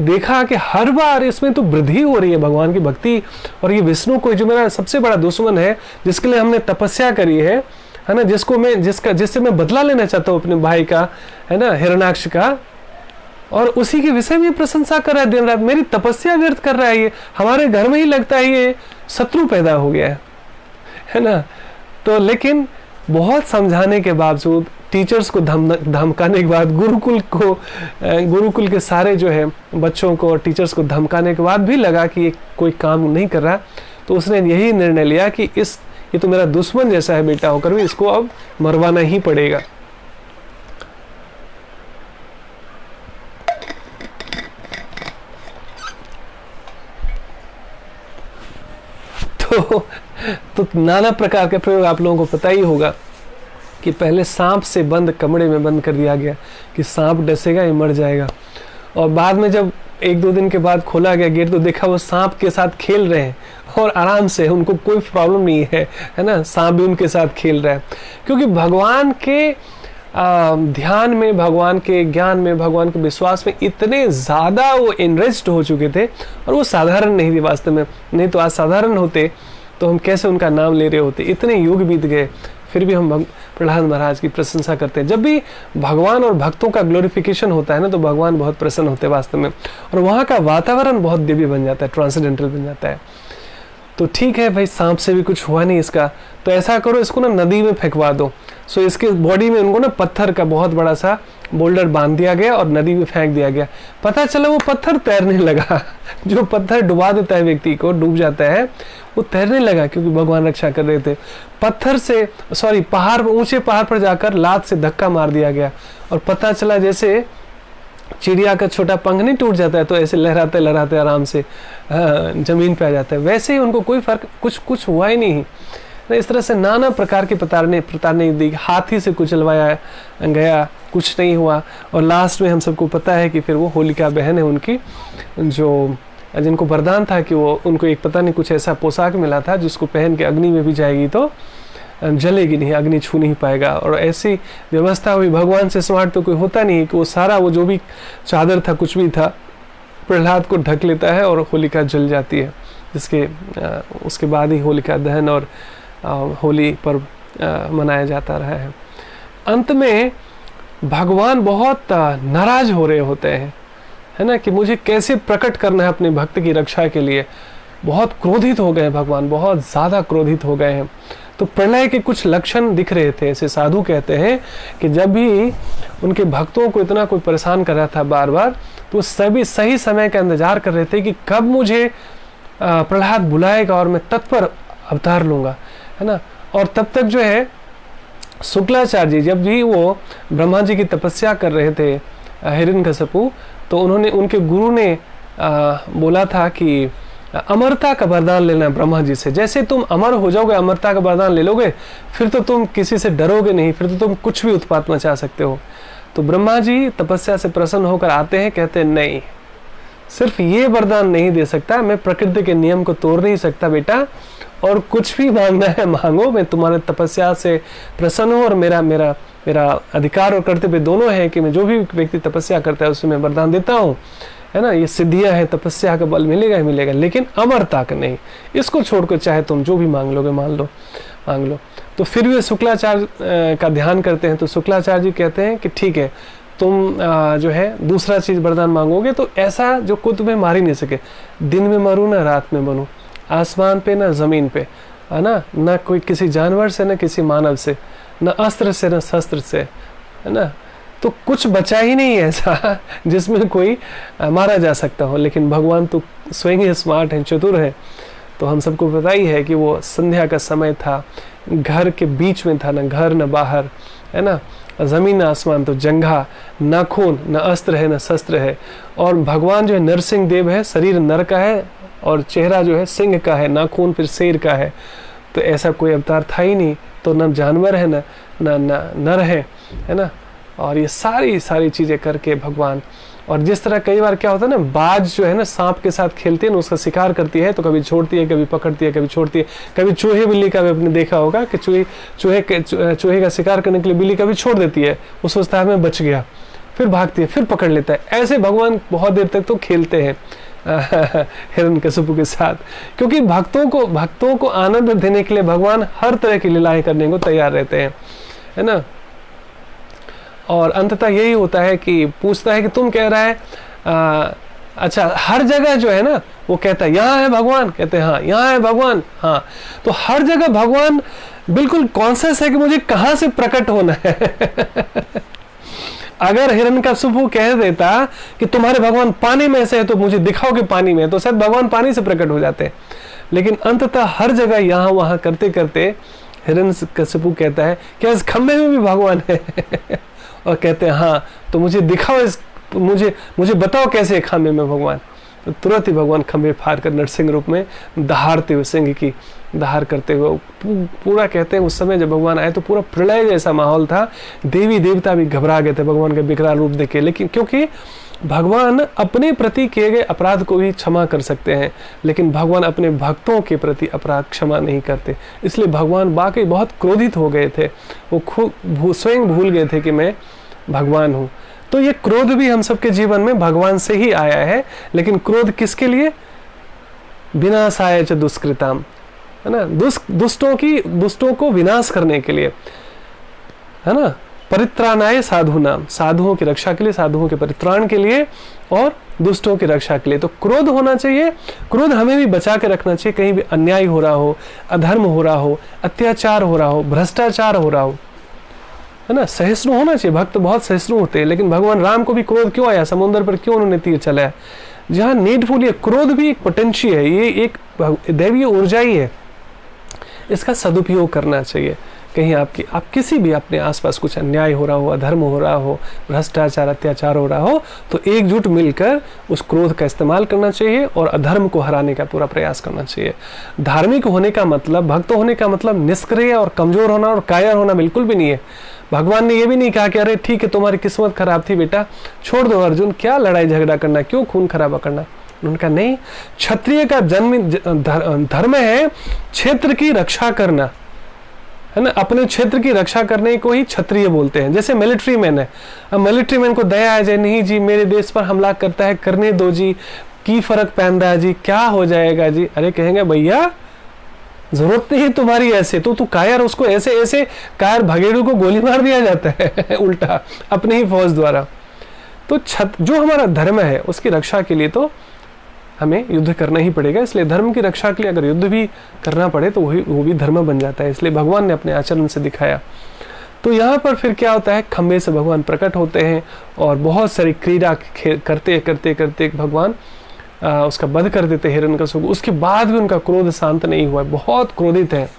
देखा कि हर बार इसमें तो वृद्धि हो रही है भगवान की भक्ति, और ये विष्णु को जो मेरा सबसे बड़ा दुश्मन है, जिसके लिए हमने तपस्या करी है ना, जिससे मैं बदला लेना चाहता हूँ अपने भाई का, है ना, हिरण्याक्ष का, और उसी के विषय में प्रशंसा कर रहा है दिन रात, मेरी तपस्या व्यर्थ कर रहा है ये, हमारे घर में ही लगता है ये शत्रु पैदा हो गया है ना। तो लेकिन बहुत समझाने के बावजूद, टीचर्स को धमकाने के बाद, गुरुकुल के सारे जो है बच्चों को और टीचर्स को धमकाने के बाद भी लगा कि ये कोई काम नहीं कर रहा, तो उसने यही निर्णय लिया कि ये तो मेरा दुश्मन जैसा है बेटा होकर भी, इसको अब मरवाना ही पड़ेगा। तो नाना प्रकार के प्रयोग आप लोगों को पता ही होगा कि पहले सांप से बंद कमरे में बंद कर दिया गया कि सांप डसेगा ये मर जाएगा, और बाद में जब 1-2 दिन के बाद खोला गया गेट तो देखा वो सांप के साथ खेल रहे हैं और आराम से, उनको कोई प्रॉब्लम नहीं है ना, सांप भी उनके साथ खेल रहा है, क्योंकि भगवान के ध्यान में, भगवान के ज्ञान में, भगवान के विश्वास में इतने ज़्यादा वो इनरेस्ड हो चुके थे, और वो साधारण नहीं थे वास्तव में, नहीं तो आज साधारण होते तो हम कैसे उनका नाम ले रहे होते, इतने युग बीत गए फिर भी हम प्रहलाद महाराज की प्रशंसा करते हैं। जब भी भगवान और भक्तों का ग्लोरिफिकेशन होता है ना, तो भगवान बहुत प्रसन्न होते हैं वास्तव में, और वहाँ का वातावरण बहुत दिव्य बन जाता है, ट्रांसेंडेंटल बन जाता है। तो ठीक है भाई, सांप से भी कुछ हुआ नहीं इसका, तो ऐसा करो इसको ना नदी में फेंकवा दो। सो इसके बॉडी में उनको ना पत्थर का बहुत बड़ा सा बोल्डर बांध दिया गया और नदी में फेंक दिया गया। पता चला वो पत्थर तैरने लगा जो पत्थर डुबा देता है व्यक्ति को, डूब जाता है, वो तैरने लगा क्योंकि भगवान रक्षा कर रहे थे। पत्थर से पहाड़, ऊंचे पहाड़ पर जाकर लात से धक्का मार दिया गया, और पता चला जैसे चिड़िया का छोटा पंख नहीं टूट जाता है तो ऐसे लहराते लहराते आराम से जमीन पे आ जाता है, वैसे ही उनको कोई फर्क कुछ हुआ ही नहीं। इस तरह से नाना प्रकार के प्रताड़ने दी, हाथी से कुचलवाया गया, कुछ नहीं हुआ, और लास्ट में हम सबको पता है कि फिर वो होलिका बहन है उनकी, जिनको वरदान था कि वो उनको एक पता नहीं कुछ ऐसा पोशाक मिला था जिसको पहन के अग्नि में भी जाएगी तो जलेगी नहीं, अग्नि छू नहीं पाएगा, और ऐसी व्यवस्था हुई। भगवान से स्मार्ट तो कोई होता नहीं कि वो सारा वो जो भी चादर था कुछ भी था प्रहलाद को ढक लेता है और होलिका जल जाती है, उसके बाद ही होलिका दहन और होली पर्व मनाया जाता रहा है। अंत में भगवान बहुत नाराज हो रहे होते हैं, है ना, कि मुझे कैसे प्रकट करना है अपने भक्त की रक्षा के लिए। बहुत क्रोधित हो गए भगवान, बहुत ज़्यादा क्रोधित हो गए हैं। तो प्रलय के कुछ लक्षण दिख रहे थे। ऐसे साधु कहते हैं कि जब भी उनके भक्तों को इतना कोई परेशान कर रहा था बार बार, तो सभी सही समय का इंतजार कर रहे थे कि कब मुझे प्रहलाद बुलाएगा और मैं तत्पर अवतार लूँगा, है ना। और तब तक जो है शुक्लाचार्य जी, जब भी वो ब्रह्मा जी की तपस्या कर रहे थे हिरण्यकशिपु, तो उनके गुरु ने बोला था कि अमरता का वरदान लेना ब्रह्मा जी से। जैसे तुम अमर हो जाओगे, अमरता का वरदान ले लोगे, फिर तो तुम किसी से डरोगे नहीं, फिर तो तुम कुछ भी उत्पात मचा सकते हो। तो ब्रह्मा जी तपस्या से प्रसन्न होकर आते हैं, कहते हैं नहीं, सिर्फ ये वरदान नहीं दे सकता, मैं प्रकृति के नियम को तोड़ नहीं सकता बेटा, और कुछ भी मांगना है मांगो, मैं तुम्हारे तपस्या से प्रसन्न हूँ और मेरा मेरा अधिकार और कर्तव्य दोनों है कि मैं जो भी व्यक्ति तपस्या करता है उसे मैं वरदान देता हूँ, है ना। ये सिद्धियां हैं, तपस्या का बल मिलेगा ही मिलेगा, लेकिन अमरता का नहीं। इसको छोड़कर चाहे तुम जो भी मांग लोगे मांग लो। तो फिर भी शुक्लाचार्य का ध्यान करते हैं, तो शुक्लाचार्य जी कहते हैं कि ठीक है, तुम जो है दूसरा चीज़ वरदान मांगोगे तो ऐसा जो खुद तुम्हें मार ही नहीं सके, दिन में मरूँ ना रात में बनूँ, आसमान पे ना ज़मीन पे, है ना कोई किसी जानवर से, ना किसी मानव से, न अस्त्र से न शस्त्र से, है ना। तो कुछ बचा ही नहीं है ऐसा जिसमें कोई मारा जा सकता हो। लेकिन भगवान तो स्वयं ही स्मार्ट हैं, चतुर है। तो हम सबको पता ही है कि वो संध्या का समय था, घर के बीच में था, न घर न बाहर, है ना, ज़मीन न आसमान, तो जंघा, न खून, न अस्त्र है, न शस्त्र है। और भगवान जो है नरसिंह देव है, शरीर नर का है और चेहरा जो है सिंह का है, नाखून फिर शेर का है। तो ऐसा कोई अवतार था ही नहीं, तो न जानवर है न नर है ना। और ये सारी चीज़ें करके भगवान, और जिस तरह कई बार क्या होता है ना, बाज जो है ना सांप के साथ खेलती है ना, उसका शिकार करती है तो कभी छोड़ती है, कभी पकड़ती है, कभी छोड़ती है। कभी चूहे बिल्ली का भी आपने देखा होगा कि चूहे का शिकार करने के लिए बिल्ली कभी छोड़ देती है, उस अवस्था में बच गया, फिर भागती है, फिर पकड़ लेता है। ऐसे भगवान बहुत देर तक तो खेलते हैं हिरण्यकशिपु के साथ, क्योंकि भक्तों को आनंद देने के लिए भगवान हर तरह की लीलाएं करने को तैयार रहते हैं, है ना। और अंततः यही होता है कि पूछता है कि तुम कह रहा है अच्छा हर जगह जो है ना, वो कहता है यहाँ है भगवान, कहते हैं हाँ यहाँ है भगवान, हाँ। तो हर जगह भगवान बिल्कुल कॉन्शियस है कि मुझे कहाँ से प्रकट होना है अगर हिरण्यकशिपु कह देता कि तुम्हारे भगवान पानी में से है तो मुझे दिखाओ कि पानी में है, तो शायद भगवान पानी से प्रकट हो जाते। लेकिन अंततः हर जगह यहाँ वहाँ करते करते हिरण्यकशिपु कहता है क्या इस खम्भे में भी भगवान है और कहते हैं हाँ, तो मुझे दिखाओ, मुझे बताओ कैसे खम्भे में भगवान। तो तुरंत ही भगवान खम्भे फाड़ कर नरसिंह रूप में दहाड़ते हुए, सिंह की दहाड़ करते हुए, पूरा कहते हैं उस समय जब भगवान आए तो पूरा प्रलय जैसा माहौल था। देवी देवता भी घबरा गए थे भगवान का विकराल रूप देखे, लेकिन क्योंकि भगवान अपने प्रति किए गए अपराध को भी क्षमा कर सकते हैं, लेकिन भगवान अपने भक्तों के प्रति अपराध क्षमा नहीं करते। इसलिए भगवान वाकई बहुत क्रोधित हो गए थे, वो खुद स्वयं भूल गए थे कि मैं भगवान हूँ। तो ये क्रोध भी हम सबके जीवन में भगवान से ही आया है, लेकिन क्रोध किसके लिए? विनाशाय च दुष्कृताम, है ना, दुष्टों को विनाश करने के लिए, है ना। परित्राणाय साधुनाम, साधुओं की रक्षा के लिए, साधुओं के परित्राण के लिए और दुष्टों की रक्षा के लिए। तो क्रोध होना चाहिए, क्रोध हमें भी बचा के रखना चाहिए। कहीं भी अन्याय हो रहा हो, अधर्म हो रहा हो, अत्याचार हो रहा हो, भ्रष्टाचार हो रहा हो, है ना, सहिष्णु होना चाहिए। भक्त बहुत सहिष्णु होते हैं, लेकिन भगवान राम को भी क्रोध क्यों आया? समुद्र पर क्यों उन्होंने तीर चलाया? जहाँ नीडफुल है, क्रोध भी एक पोटेंशियल है, ये एक दैवीय ऊर्जा ही है, इसका सदुपयोग करना चाहिए। कहीं आप किसी भी अपने आसपास कुछ अन्याय हो रहा हो, अधर्म हो रहा हो, भ्रष्टाचार अत्याचार हो रहा हो, तो एकजुट मिलकर उस क्रोध का इस्तेमाल करना चाहिए और अधर्म को हराने का पूरा प्रयास करना चाहिए। धार्मिक होने का मतलब, भक्त होने का मतलब निष्क्रिय और कमजोर होना और कायर होना बिल्कुल भी नहीं है। भगवान ने ये भी नहीं कहा कि अरे ठीक है तुम्हारी किस्मत खराब थी बेटा, छोड़ दो अर्जुन, क्या लड़ाई झगड़ा करना, क्यों खून खराबा करना। उनका नहीं, क्षत्रिय का जन्म धर्म है क्षेत्र की रक्षा करना, है ना। अपने क्षेत्र की रक्षा करने को ही क्षत्रिय बोलते हैं। जैसे मिलिट्री मैन है, अब मिलिट्री मैन को दया आ जाए, नहीं जी मेरे देश पर हमला करता है, करने दो जी, की फर्क पहन रहा है जी, क्या हो जाएगा जी। अरे कहेंगे भैया जरूरत नहीं तुम्हारी ऐसे, तो तू कायर, उसको ऐसे कायर भगेड़ू को गोली मार दिया जाता है उल्टा अपने ही फौज द्वारा। तो जो हमारा धर्म है उसकी रक्षा के लिए तो हमें युद्ध करना ही पड़ेगा। इसलिए धर्म की रक्षा के लिए अगर युद्ध भी करना पड़े तो वो भी धर्म बन जाता है। इसलिए भगवान ने अपने आचरण से दिखाया। तो यहाँ पर फिर क्या होता है, खंबे से भगवान प्रकट होते हैं और बहुत सारी क्रीड़ा करते करते भगवान उसका वध कर देते हिरण्यकशिपु। उसके बाद भी उनका क्रोध शांत नहीं हुआ, बहुत क्रोधित है।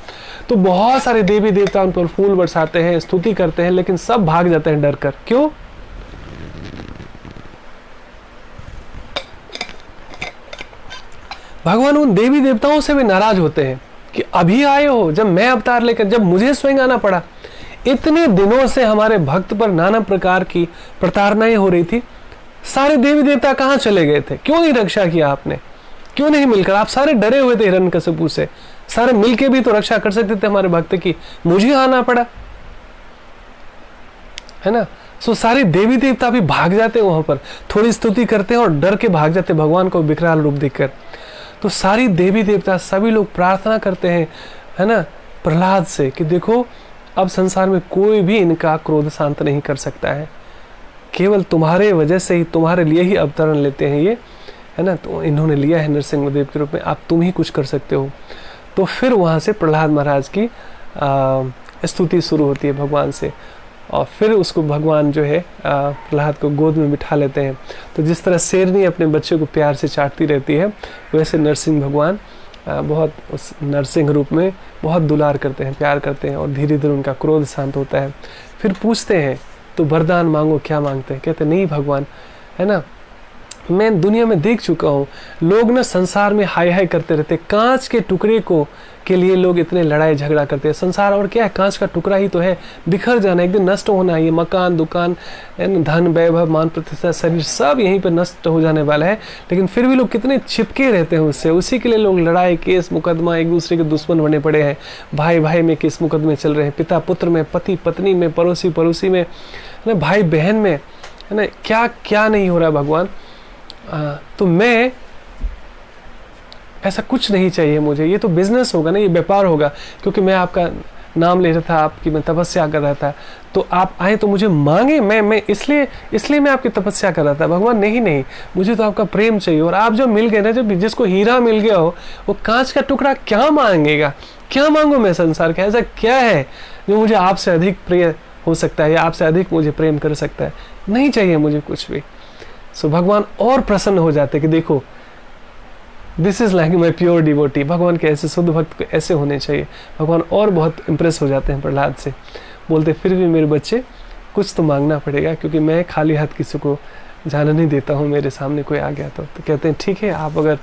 तो बहुत सारे देवी देवता उन पर फूल बरसाते हैं, स्तुति करते हैं, लेकिन सब भाग जाते हैं डर कर। क्यों? भगवान उन देवी देवताओं से भी नाराज होते हैं कि अभी आए हो, जब मैं अवतार लेकर, जब मुझे स्वयं आना पड़ा। इतने दिनों से हमारे भक्त पर नाना प्रकार की प्रताड़नाएं हो रही थी, सारे देवी देवता कहाँ चले गए थे? क्यों नहीं रक्षा किया आपने? क्यों नहीं मिलकर? आप सारे डरे हुए थे हिरण्यकशिपु से, सारे मिलके भी तो रक्षा कर सकते थे हमारे भक्त की, मुझे आना पड़ा। है ना। सो सारे देवी देवता भी भाग जाते हैं वहाँ पर, थोड़ी स्तुति करते हैं और डर के भाग जाते हैं भगवान को विकराल रूप देखकर। तो सारी देवी देवता सभी लोग प्रार्थना करते हैं, है ना, प्रहलाद से कि देखो अब संसार में कोई भी इनका क्रोध शांत नहीं कर सकता है, केवल तुम्हारे वजह से ही, तुम्हारे लिए ही अवतरण लेते हैं ये, है ना। तो इन्होंने लिया है नरसिंह देव के रूप में, आप तुम ही कुछ कर सकते हो। तो फिर वहाँ से प्रहलाद महाराज की स्तुति शुरू होती है भगवान से, और फिर उसको भगवान जो है प्रहलाद को गोद में बिठा लेते हैं। तो जिस तरह शेरनी अपने बच्चे को प्यार से चाटती रहती है, वैसे नरसिंह भगवान बहुत उस नरसिंह रूप में बहुत दुलार करते हैं, प्यार करते हैं, और धीरे धीरे उनका क्रोध शांत होता है। फिर पूछते हैं तो वरदान मांगो, क्या मांगते हैं? कहते नहीं भगवान, है ना, मैं दुनिया में देख चुका हूँ, लोग ना संसार में हाय हाय करते रहते, कांच के टुकड़े को के लिए लोग इतने लड़ाई झगड़ा करते हैं। संसार और क्या है, कांच का टुकड़ा ही तो है, बिखर जाना, एक दिन नष्ट होना है। ये मकान, दुकान, धन, वैभव, मान प्रतिष्ठा, शरीर सब यहीं पर नष्ट हो जाने वाला है, लेकिन फिर भी लोग कितने चिपके रहते हैं उससे। उसी के लिए लोग लड़ाई, केस मुकदमा, एक दूसरे के दुश्मन बने पड़े हैं। भाई भाई में केस मुकदमे चल रहे हैं, पिता पुत्र में, पति पत्नी में, पड़ोसी पड़ोसी में, है ना, भाई बहन में, है ना, क्या क्या नहीं हो रहा है भगवान। तो मैं ऐसा कुछ नहीं चाहिए मुझे, ये तो बिजनेस होगा ना, ये व्यापार होगा, क्योंकि मैं आपका नाम ले रहा था, आपकी मैं तपस्या कर रहा था, तो आप आए तो मुझे मांगे, मैं इसलिए मैं आपकी तपस्या कर रहा था। भगवान नहीं नहीं, मुझे तो आपका प्रेम चाहिए, और आप जो मिल गए ना, जब जिसको हीरा मिल गया हो वो कांच का टुकड़ा क्या मांगेगा? क्या मांगू मैं संसार का? ऐसा क्या है जो मुझे आपसे अधिक प्रिय हो सकता है या आपसे अधिक मुझे प्रेम कर सकता है? नहीं चाहिए मुझे कुछ भी। सो भगवान और प्रसन्न हो जाते कि देखो, this is like my pure devotee. भगवान के ऐसे शुद्ध भक्त को ऐसे होने चाहिए। भगवान और बहुत इम्प्रेस हो जाते हैं प्रहलाद से, बोलते फिर भी मेरे बच्चे कुछ तो मांगना पड़ेगा, क्योंकि मैं खाली हाथ किसी को जाने नहीं देता हूँ, मेरे सामने कोई आ गया तो कहते हैं ठीक है, आप अगर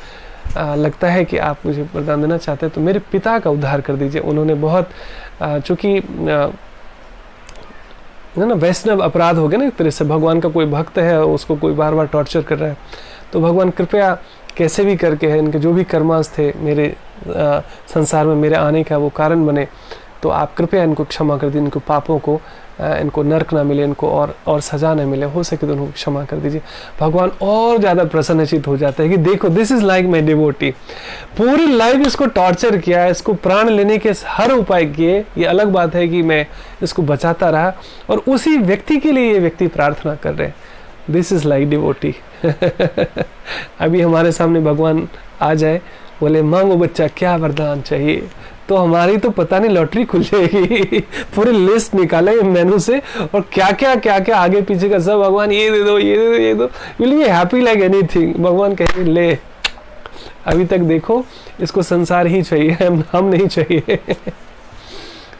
लगता है कि आप मुझे वरदान देना चाहते हैं तो मेरे पिता का उद्धार कर दीजिए। उन्होंने बहुत चूँकि ना वैष्णव अपराध हो गया ना एक तरह से, भगवान का कोई भक्त है उसको कोई बार बार टॉर्चर कर रहा है, तो भगवान कृपया कैसे भी करके है, इनके जो भी कर्मांश थे मेरे संसार में मेरे आने का वो कारण बने, तो आप कृपया इनको क्षमा कर दीजिए, इनको पापों को, इनको नरक ना मिले, इनको और सजा ना मिले, हो सके तो उनको क्षमा कर दीजिए। भगवान और ज़्यादा प्रसन्नचित हो जाता है कि देखो this is like my devotee. पूरी लाइफ इसको टॉर्चर किया, इसको प्राण लेने के हर उपाय किए, ये अलग बात है कि मैं इसको बचाता रहा, और उसी व्यक्ति के लिए ये व्यक्ति प्रार्थना कर रहे हैं, दिस इज़ लाइक डिवोटी। अभी हमारे सामने भगवान आ जाए, बोले मांगो बच्चा क्या वरदान चाहिए, तो हमारी तो पता नहीं लॉटरी खुल जाएगी। पूरी लिस्ट निकालेंगे मेनू से, और क्या क्या आगे पीछे का सब, भगवान ये दे दो, ये दे दो, ये दो, will be happy like anything. भगवान कहेंगे ले, अभी तक देखो इसको संसार ही चाहिए, हम नहीं चाहिए।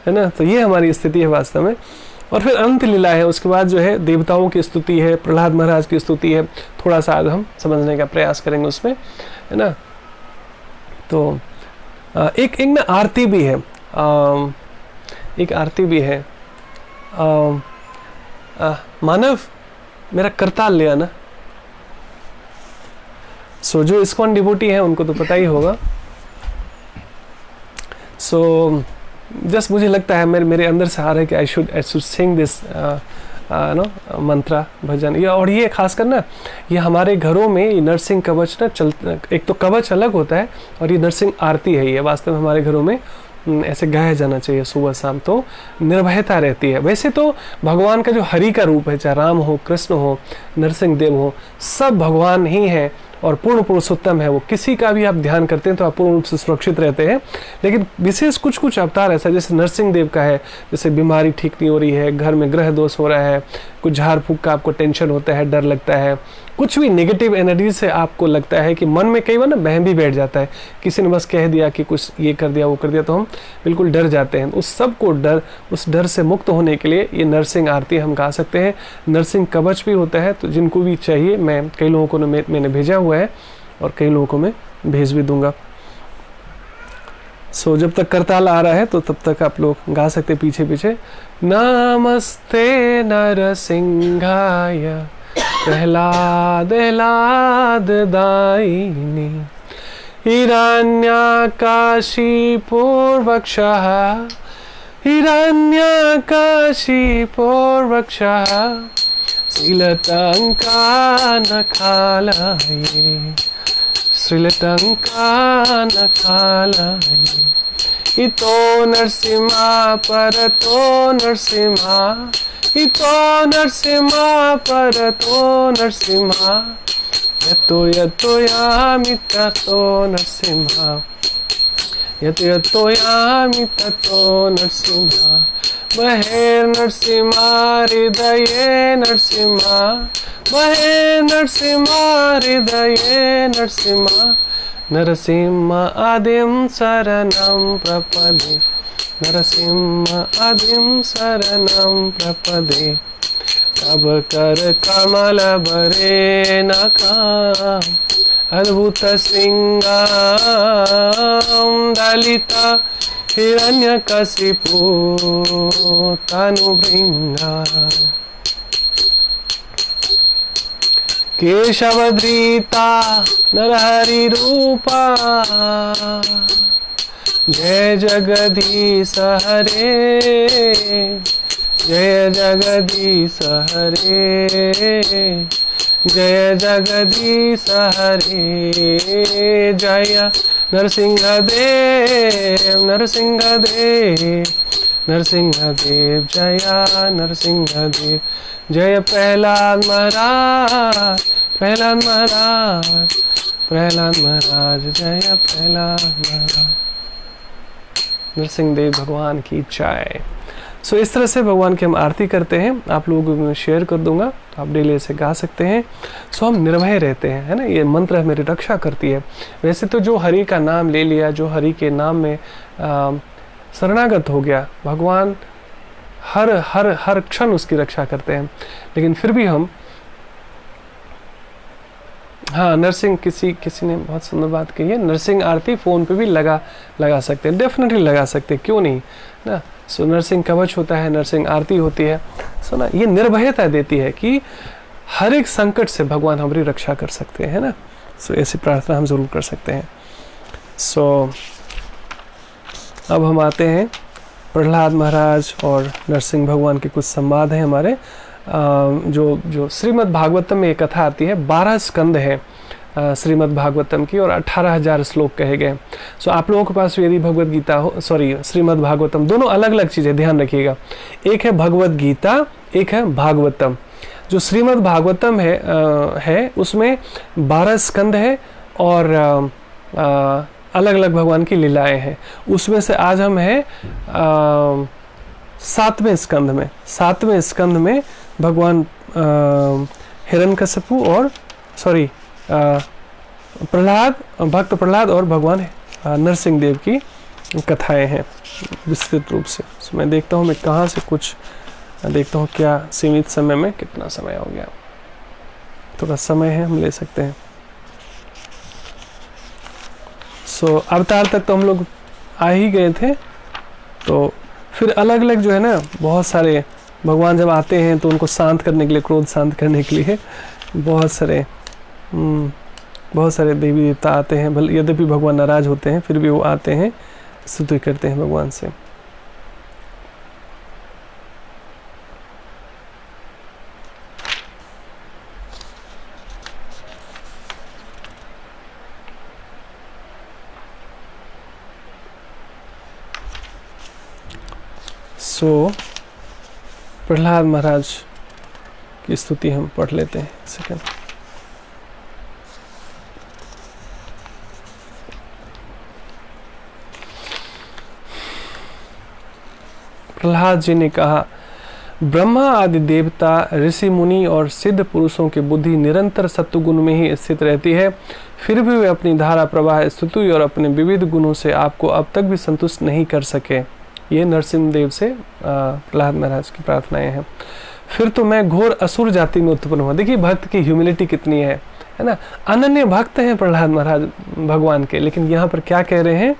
है ना। तो ये हमारी स्थिति है वास्तव में। और फिर अंत लीला है, उसके बाद जो है देवताओं की स्तुति है, प्रहलाद महाराज की स्तुति है, थोड़ा सा आज हम समझने का प्रयास करेंगे उसमें, है ना। तो एक ना आरती भी है, एक आरती भी है, मानव मेरा करताल ले आना। सो जो इस्कॉन डिवोटी है उनको तो पता ही होगा। सो जस्ट मुझे लगता है मेरे अंदर से आ रहा है कि I should sing this no mantra bhajan. ये और ये खास कर ना, ये हमारे घरों में ये नरसिंह कवच ना एक तो कवच अलग होता है, और ये नरसिंह आरती है, ये वास्तव में हमारे घरों में ऐसे गाया जाना चाहिए सुबह शाम, तो निर्भयता रहती है। वैसे तो भगवान का जो हरि का रूप है, चाहे राम हो, कृष्ण हो, नरसिंह देव हो, सब भगवान ही है और पूर्ण पुरुषोत्तम है। वो किसी का भी आप ध्यान करते हैं तो आप पूर्ण रूप से सुरक्षित रहते हैं। लेकिन विशेष कुछ अवतार ऐसा, जैसे नरसिंह देव का है, जैसे बीमारी ठीक नहीं हो रही है, घर में ग्रह दोष हो रहा है, कुछ झाड़ फूक का आपको टेंशन होता है, डर लगता है, कुछ भी नेगेटिव एनर्जी से आपको लगता है कि मन में कई बार ना बहम भी बैठ जाता है, किसी ने बस कह दिया कि कुछ ये कर दिया वो कर दिया, तो हम बिल्कुल डर जाते हैं। उस सब को उस डर से मुक्त होने के लिए ये नरसिंह आरती हम गा सकते हैं। नरसिंह कवच भी होता है, तो जिनको भी चाहिए, मैं कई लोगों को मैंने भेजा हुआ है और कई लोगों को मैं भेज भी दूंगा। सो जब तक करताल आ रहा है तो तब तक आप लोग गा सकते पीछे पीछे। नमस्ते नरसिंहाय प्रहलाद दायिनी हिरण्याकाशी पूर्वक्षः हिरण्यकशिपो रक्षः श्रीलटङ्कानकालये श्रीलटङ्कानकालये इतो नरसिंहा परतो नरसिंहा इतो नरसिंहा परतो नरसिंहा यतो यतो यामि ततो नरसिंहा यतो यतो यामि ततो नरसिंहा बहे नरसिंहा हृदये नरसिंहा बहे नरसिंहा हृदये नरसिंहा नरसिंह आदिं शरणं प्रपदे नरसिंह आदिं शरणं प्रपदे तब कर कमल भरे नकाम अद्भुत सिंगाम दलिता हिरण्यकशिपु तनुभृंगा केशवधृता नरहरि रूपा जय जगदीश हरे जय जगदीश हरे जय जगदीश हरे जय नरसिंहदेव नरसिंहदेव नरसिंहदेव जय नरसिंहदेव जय प्रहलाद महाराज प्रहलाद महाराज प्रहलाद महाराज जय प्रहलाद महाराज नरसिंहदेव भगवान की जय। सो इस तरह से भगवान की हम आरती करते हैं, आप लोगों को मैं शेयर कर दूंगा तो आप डेली ऐसे गा सकते हैं। सो हम निर्भय रहते हैं, है ना, ये मंत्र हमारी रक्षा करती है। वैसे तो जो हरि का नाम ले लिया, जो हरि के नाम में शरणागत हो गया, भगवान हर हर हर क्षण उसकी रक्षा करते हैं। लेकिन फिर भी हम, हाँ, नरसिंह किसी ने बहुत सुंदर बात कही है, नरसिंह आरती फ़ोन पे भी लगा सकते हैं, डेफिनेटली लगा सकते हैं, क्यों नहीं ना। सो नरसिंह कवच होता है, नरसिंह आरती होती है। सो ना, ये निर्भयता देती है कि हर एक संकट से भगवान हमारी रक्षा कर सकते हैं, है ना। सो ऐसी प्रार्थना हम ज़रूर कर सकते हैं। सो अब हम आते हैं प्रहलाद महाराज और नरसिंह भगवान के कुछ संवाद हैं हमारे। जो श्रीमद् भागवतम में एक कथा आती है, 12 स्कंद है श्रीमद् भागवतम की और 18,000 श्लोक कहे गए। सो आप लोगों के पास यदि भगवत गीता हो, सॉरी श्रीमद् भागवतम, दोनों अलग अलग चीज़ें, ध्यान रखिएगा। एक है भगवत गीता, एक है भागवतम। जो श्रीमद् भागवतम है उसमें 12 स्कंद है और अलग अलग भगवान की लीलाएं हैं। उसमें से आज हम हैं 7वें स्कंद में। 7वें स्कंद में भगवान हिरण्यकशिपु और प्रहलाद, भक्त प्रहलाद और भगवान नरसिंह देव की कथाएं हैं विस्तृत रूप से। मैं देखता हूँ, मैं कहाँ से कुछ देखता हूँ, क्या सीमित समय में कितना समय हो गया, थोड़ा समय है, हम ले सकते हैं। सो अवतार तक तो हम लोग आ ही गए थे। तो फिर अलग अलग जो है ना, बहुत सारे भगवान जब आते हैं तो उनको शांत करने के लिए, क्रोध शांत करने के लिए बहुत सारे देवी देवता आते हैं। यद्यपि भगवान नाराज होते हैं फिर भी वो आते हैं, स्तुति करते हैं भगवान से। सो प्रहलाद महाराज की स्तुति हम पढ़ लेते हैं। सेकंड, प्रहलाद जी ने कहा, ब्रह्मा आदि देवता, ऋषि मुनि और सिद्ध पुरुषों की बुद्धि निरंतर सत्वगुण में ही स्थित रहती है, फिर भी वे अपनी धारा प्रवाह स्तुति और अपने विविध गुणों से आपको अब तक भी संतुष्ट नहीं कर सके। ये नरसिंह देव से प्रहलाद महाराज की प्रार्थनाएं हैं। फिर तो मैं घोर असुर जाति में उत्पन्न हुआ। देखिए भक्त की ह्यूमिलिटी कितनी है ना। अनन्य भक्त हैं प्रहलाद महाराज भगवान के, लेकिन यहाँ पर क्या कह रहे हैं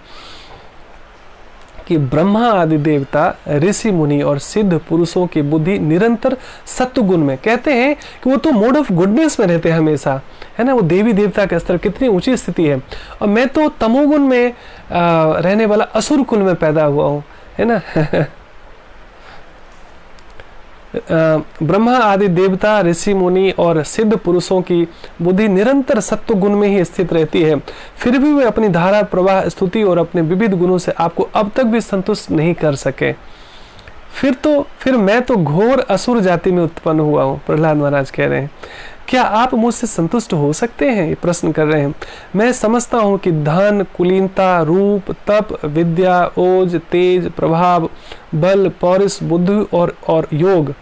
कि ब्रह्मा आदि देवता, ऋषि मुनि और सिद्ध पुरुषों की बुद्धि निरंतर सत्वगुण में, कहते हैं कि वो तो मोड ऑफ गुडनेस में रहते हैं हमेशा, है ना। वो देवी देवता के स्तर कितनी ऊंची स्थिति है, और मैं तो तमोगुण में रहने वाला असुर कुल में पैदा हुआ हूँ, है ना। ब्रह्मा आदि देवता, ऋषि मुनि और सिद्ध पुरुषों की बुद्धि निरंतर सत्व गुण में ही स्थित रहती है, फिर भी वे अपनी धारा प्रवाह स्तुति और अपने विविध गुणों से आपको अब तक भी संतुष्ट नहीं कर सके। फिर मैं तो घोर असुर जाति में उत्पन्न हुआ हूँ, प्रहलाद महाराज कह रहे हैं। क्या आप मुझसे संतुष्ट हो सकते हैं, ये प्रश्न कर रहे हैं। मैं समझता हूँ कि धन, कुलीनता, रूप, तप, विद्या, ओज, तेज, प्रभाव, बल, पौरुष, बुद्धि और योग,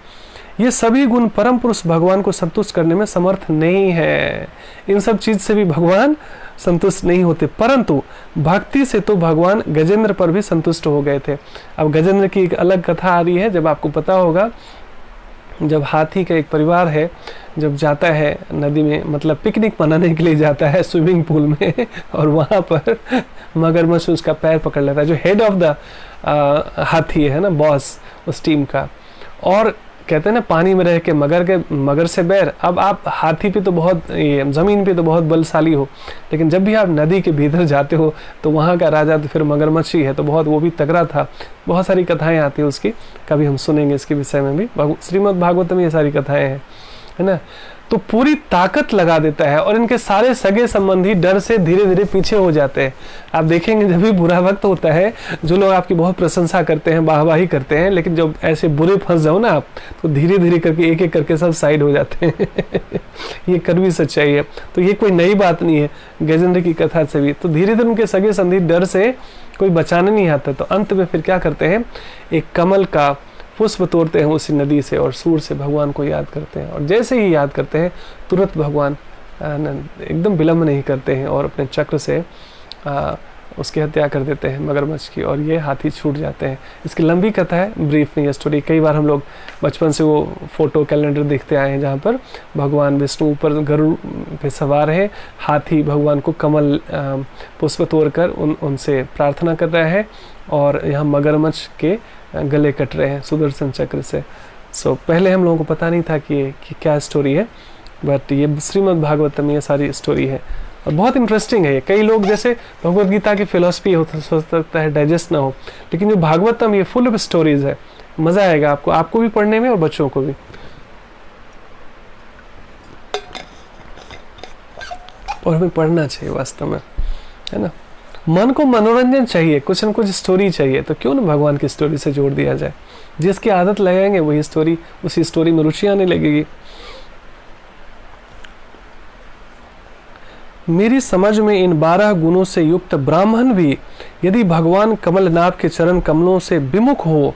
ये सभी गुण परम पुरुष भगवान को संतुष्ट करने में समर्थ नहीं है। इन सब चीज से भी भगवान संतुष्ट नहीं होते, परंतु भक्ति से तो भगवान गजेंद्र पर भी संतुष्ट हो गए थे। अब गजेंद्र की एक अलग कथा आ रही है, जब आपको पता होगा, जब हाथी का एक परिवार है, जब जाता है नदी में, मतलब पिकनिक मनाने के लिए जाता है स्विमिंग पूल में, और वहाँ पर मगरमच्छ उसका पैर पकड़ लेता है, जो हेड ऑफ द हाथी है ना, बॉस उस टीम का। और कहते हैं ना, पानी में रह के मगर से बैर। अब आप हाथी पे तो बहुत, ये ज़मीन पे तो बहुत बलशाली हो, लेकिन जब भी आप नदी के भीतर जाते हो तो वहाँ का राजा तो फिर मगरमच्छ ही है, तो बहुत वो भी तगड़ा था। बहुत सारी कथाएं आती हैं उसकी, कभी हम सुनेंगे इसके विषय में भी। श्रीमद् भागवत में ये सारी कथाएं हैं, है ना। तो पूरी ताकत लगा देता है, और इनके सारे सगे संबंधी डर से धीरे धीरे पीछे हो जाते हैं। आप देखेंगे जब भी बुरा वक्त होता है, जो लोग आपकी बहुत प्रशंसा करते हैं, वाहवाही करते हैं, लेकिन जब ऐसे बुरे फंस जाओ ना आप, तो धीरे धीरे करके एक एक करके सब साइड हो जाते हैं। ये कड़वी सच्चाई है, तो ये कोई नई बात नहीं है गजेंद्र की कथा से भी। तो धीरे धीरे उनके सगे संबंधी डर से कोई बचाने नहीं आता, तो अंत में फिर क्या करते हैं, एक कमल का पुष्प तोड़ते हैं उसी नदी से, और सूर से भगवान को याद करते हैं। और जैसे ही याद करते हैं, तुरंत भगवान एकदम विलंब नहीं करते हैं, और अपने चक्र से उसकी हत्या कर देते हैं मगरमच्छ की, और ये हाथी छूट जाते हैं। इसकी लंबी कथा है, ब्रीफ में ये स्टोरी। कई बार हम लोग बचपन से वो फोटो कैलेंडर देखते आए हैं, जहाँ पर भगवान विष्णु ऊपर गरुड़ पे सवार है, हाथी भगवान को कमल पुष्प तोड़कर उनसे प्रार्थना कर रहा है, और यहाँ मगरमच्छ के गले कट रहे हैं सुदर्शन चक्र से। पहले हम लोगों को पता नहीं था कि क्या स्टोरी है, बट ये श्रीमद् भागवत में ये सारी स्टोरी है, और बहुत इंटरेस्टिंग है ये। कई लोग जैसे भगवत गीता की फिलॉसफी हो सकता है डाइजेस्ट ना हो, लेकिन जो भागवतम ये फुल ऑफ स्टोरीज है, मजा आएगा आपको भी पढ़ने में, और बच्चों को भी। और हमें पढ़ना चाहिए वास्तव में, है ना। मन को मनोरंजन चाहिए, कुछ न कुछ स्टोरी चाहिए, तो क्यों ना भगवान की स्टोरी से जोड़ दिया जाए। जिसकी आदत लगाएंगे वही स्टोरी, उसी स्टोरी में रुचि आने लगेगी। मेरी समझ में इन 12 गुणों से युक्त ब्राह्मण भी यदि भगवान कमलनाथ के चरण कमलों से विमुख हो,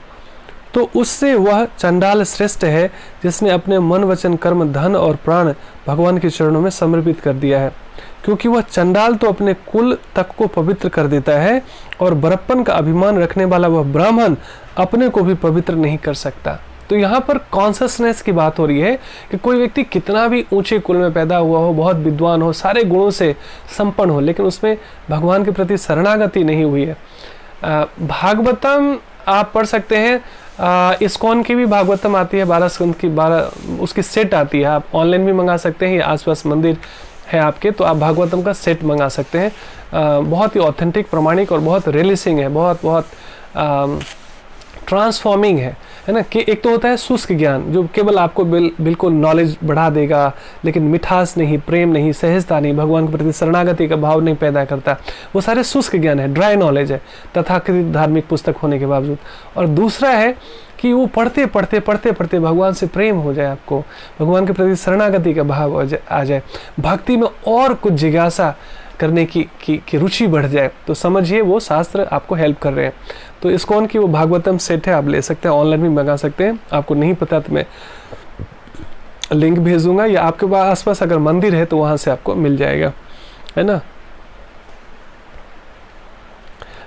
तो उससे वह चंडाल श्रेष्ठ है, जिसने अपने मन, वचन, कर्म, धन और प्राण भगवान के चरणों में समर्पित कर दिया है। क्योंकि वह चंडाल तो अपने कुल तक को पवित्र कर देता है, और बड़प्पन का अभिमान रखने वाला वह ब्राह्मण अपने को भी पवित्र नहीं कर सकता। तो यहाँ पर कॉन्शसनेस की बात हो रही है कि कोई व्यक्ति कितना भी ऊंचे कुल में पैदा हुआ हो, बहुत विद्वान हो, सारे गुणों से संपन्न हो, लेकिन उसमें भगवान के प्रति शरणागति नहीं हुई है। भागवतम आप पढ़ सकते हैं, इस्कॉन की भी भागवतम आती है, 12 स्कंद की, 12 उसकी सेट आती है। आप ऑनलाइन भी मंगा सकते हैं, ये आसपास मंदिर है आपके, तो आप भागवतम का सेट मंगा सकते हैं। बहुत ही ऑथेंटिक, प्रमाणिक और बहुत रिलीसिंग है, बहुत ट्रांसफॉर्मिंग है ना। कि एक तो होता है शुष्क ज्ञान, जो केवल आपको बिल्कुल नॉलेज बढ़ा देगा, लेकिन मिठास नहीं, प्रेम नहीं, सहजता नहीं, भगवान के प्रति शरणागति का भाव नहीं पैदा करता। वो सारे शुष्क ज्ञान है, ड्राई नॉलेज है, तथाकथित धार्मिक पुस्तक होने के बावजूद। और दूसरा है कि वो पढ़ते पढ़ते भगवान से प्रेम हो जाए, आपको भगवान के प्रति शरणागति का भाव आ जाए, भक्ति में और कुछ जिज्ञासा करने की रुचि बढ़ जाए, तो समझिए वो शास्त्र आपको हेल्प कर रहे हैं। तो इस्कॉन की वो भागवतम सेट है, आप ले सकते हैं, ऑनलाइन भी मंगा सकते हैं। आपको नहीं पता तो मैं लिंक भेजूंगा, या आपके आसपास अगर मंदिर है तो वहां से आपको मिल जाएगा, है ना।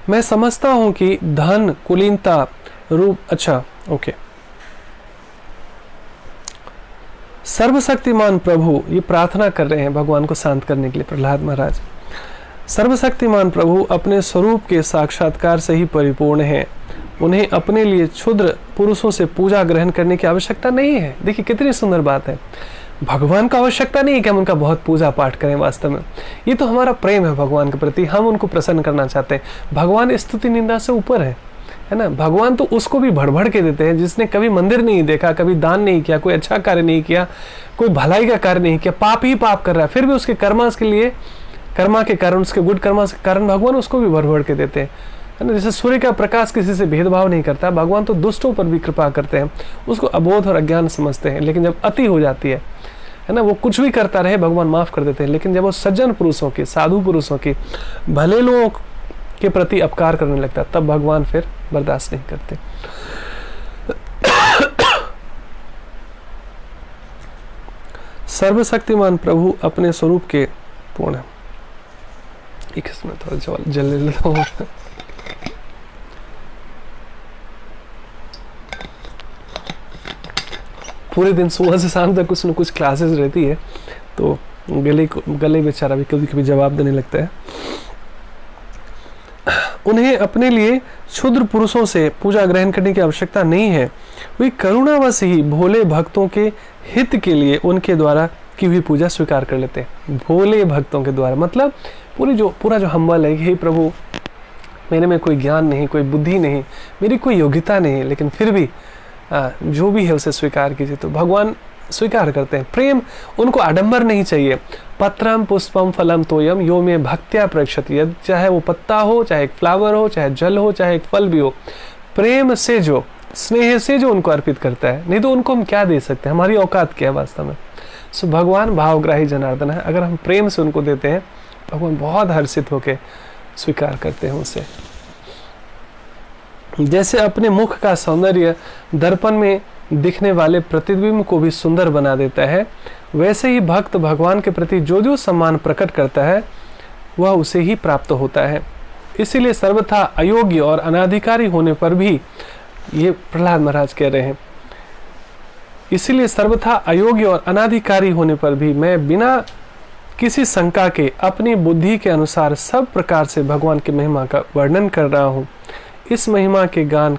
मैं समझता हूं कि धन, कुलीनता, रूप, अच्छा ओके, सर्वशक्तिमान प्रभु, ये प्रार्थना कर रहे हैं भगवान को शांत करने के लिए प्रहलाद महाराज। सर्वशक्तिमान प्रभु अपने स्वरूप के साक्षात्कार से ही परिपूर्ण हैं। उन्हें अपने लिए क्षुद्र पुरुषों से पूजा ग्रहण करने की आवश्यकता नहीं है। देखिए कितनी सुंदर बात है। भगवान को आवश्यकता नहीं है कि हम उनका बहुत पूजा पाठ करें। वास्तव में ये तो हमारा प्रेम है भगवान के प्रति, हम उनको प्रसन्न करना चाहते हैं। भगवान स्तुति निंदा से ऊपर है, है ना। भगवान तो उसको भी भर भर के देते हैं जिसने कभी मंदिर नहीं देखा, कभी दान नहीं किया, कोई अच्छा कार्य नहीं किया, कोई भलाई का कार्य नहीं किया, पाप ही पाप कर रहा है, फिर भी उसके कर्मा के लिए, कर्मा के कारण, उसके गुड कर्मा के कारण भगवान उसको भी भर भर के देते हैं, है ना। जैसे सूर्य का प्रकाश किसी से भेदभाव नहीं करता, भगवान तो दुष्टों पर भी कृपा करते हैं, उसको अबोध और अज्ञान समझते हैं, लेकिन जब अति हो जाती है ना, वो कुछ भी करता रहे भगवान माफ कर देते हैं। लेकिन जब वो सज्जन पुरुषों की, साधु पुरुषों की, भले लोगों के प्रति अपकार करने लगता है, तब भगवान फिर बर्दाश्त नहीं करते। सर्वशक्तिमान प्रभु अपने स्वरूप के पूर्ण है। एक इसमें थोड़ा जल ले लेता हूँ। पूरे दिन सुबह से शाम तक कुछ न कुछ क्लासेस रहती है, तो गले बेचारा भी कभी कभी जवाब देने लगता है। उन्हें अपने लिए क्षुद्र पुरुषों से पूजा ग्रहण करने की आवश्यकता नहीं है, वे करुणावश ही भोले भक्तों के हित के लिए उनके द्वारा की हुई पूजा स्वीकार कर लेते हैं। भोले भक्तों के द्वारा मतलब पूरा जो हम्बल है कि हे प्रभु, मेरे में कोई ज्ञान नहीं, कोई बुद्धि नहीं, मेरी कोई योग्यता नहीं, लेकिन फिर भी जो भी है उसे स्वीकार कीजिए, तो भगवान स्वीकार करते हैं। प्रेम, उनको आडंबर नहीं चाहिए। पत्रम पुष्पम फलम तोयम यो में भक्त्या प्रेक्षति, चाहे वो पत्ता हो, चाहे एक फ्लावर हो, चाहे जल हो, चाहे एक फल भी हो, प्रेम से जो, स्नेह से जो उनको अर्पित करता है, नहीं तो उनको हम क्या दे सकते हैं, हमारी औकात क्या है वास्तव में। सो भगवान भावग्राही जनार्दन है, अगर हम प्रेम से उनको देते हैं, भगवान बहुत हर्षित होकर स्वीकार करते हैं उसे। जैसे अपने मुख का सौंदर्य दर्पण में दिखने वाले प्रतिबिंब को भी सुंदर बना देता है, वैसे ही भक्त भगवान के प्रति जो जो सम्मान प्रकट करता है वह उसे ही प्राप्त होता है। इसीलिए सर्वथा अयोग्य और अनाधिकारी होने पर भी, ये प्रहलाद महाराज कह रहे हैं, इसीलिए सर्वथा अयोग्य और अनाधिकारी होने पर भी मैं बिना किसी शंका के अपनी बुद्धि के अनुसार सब प्रकार से भगवान की महिमा का वर्णन कर रहा हूँ। इस महिमा के गान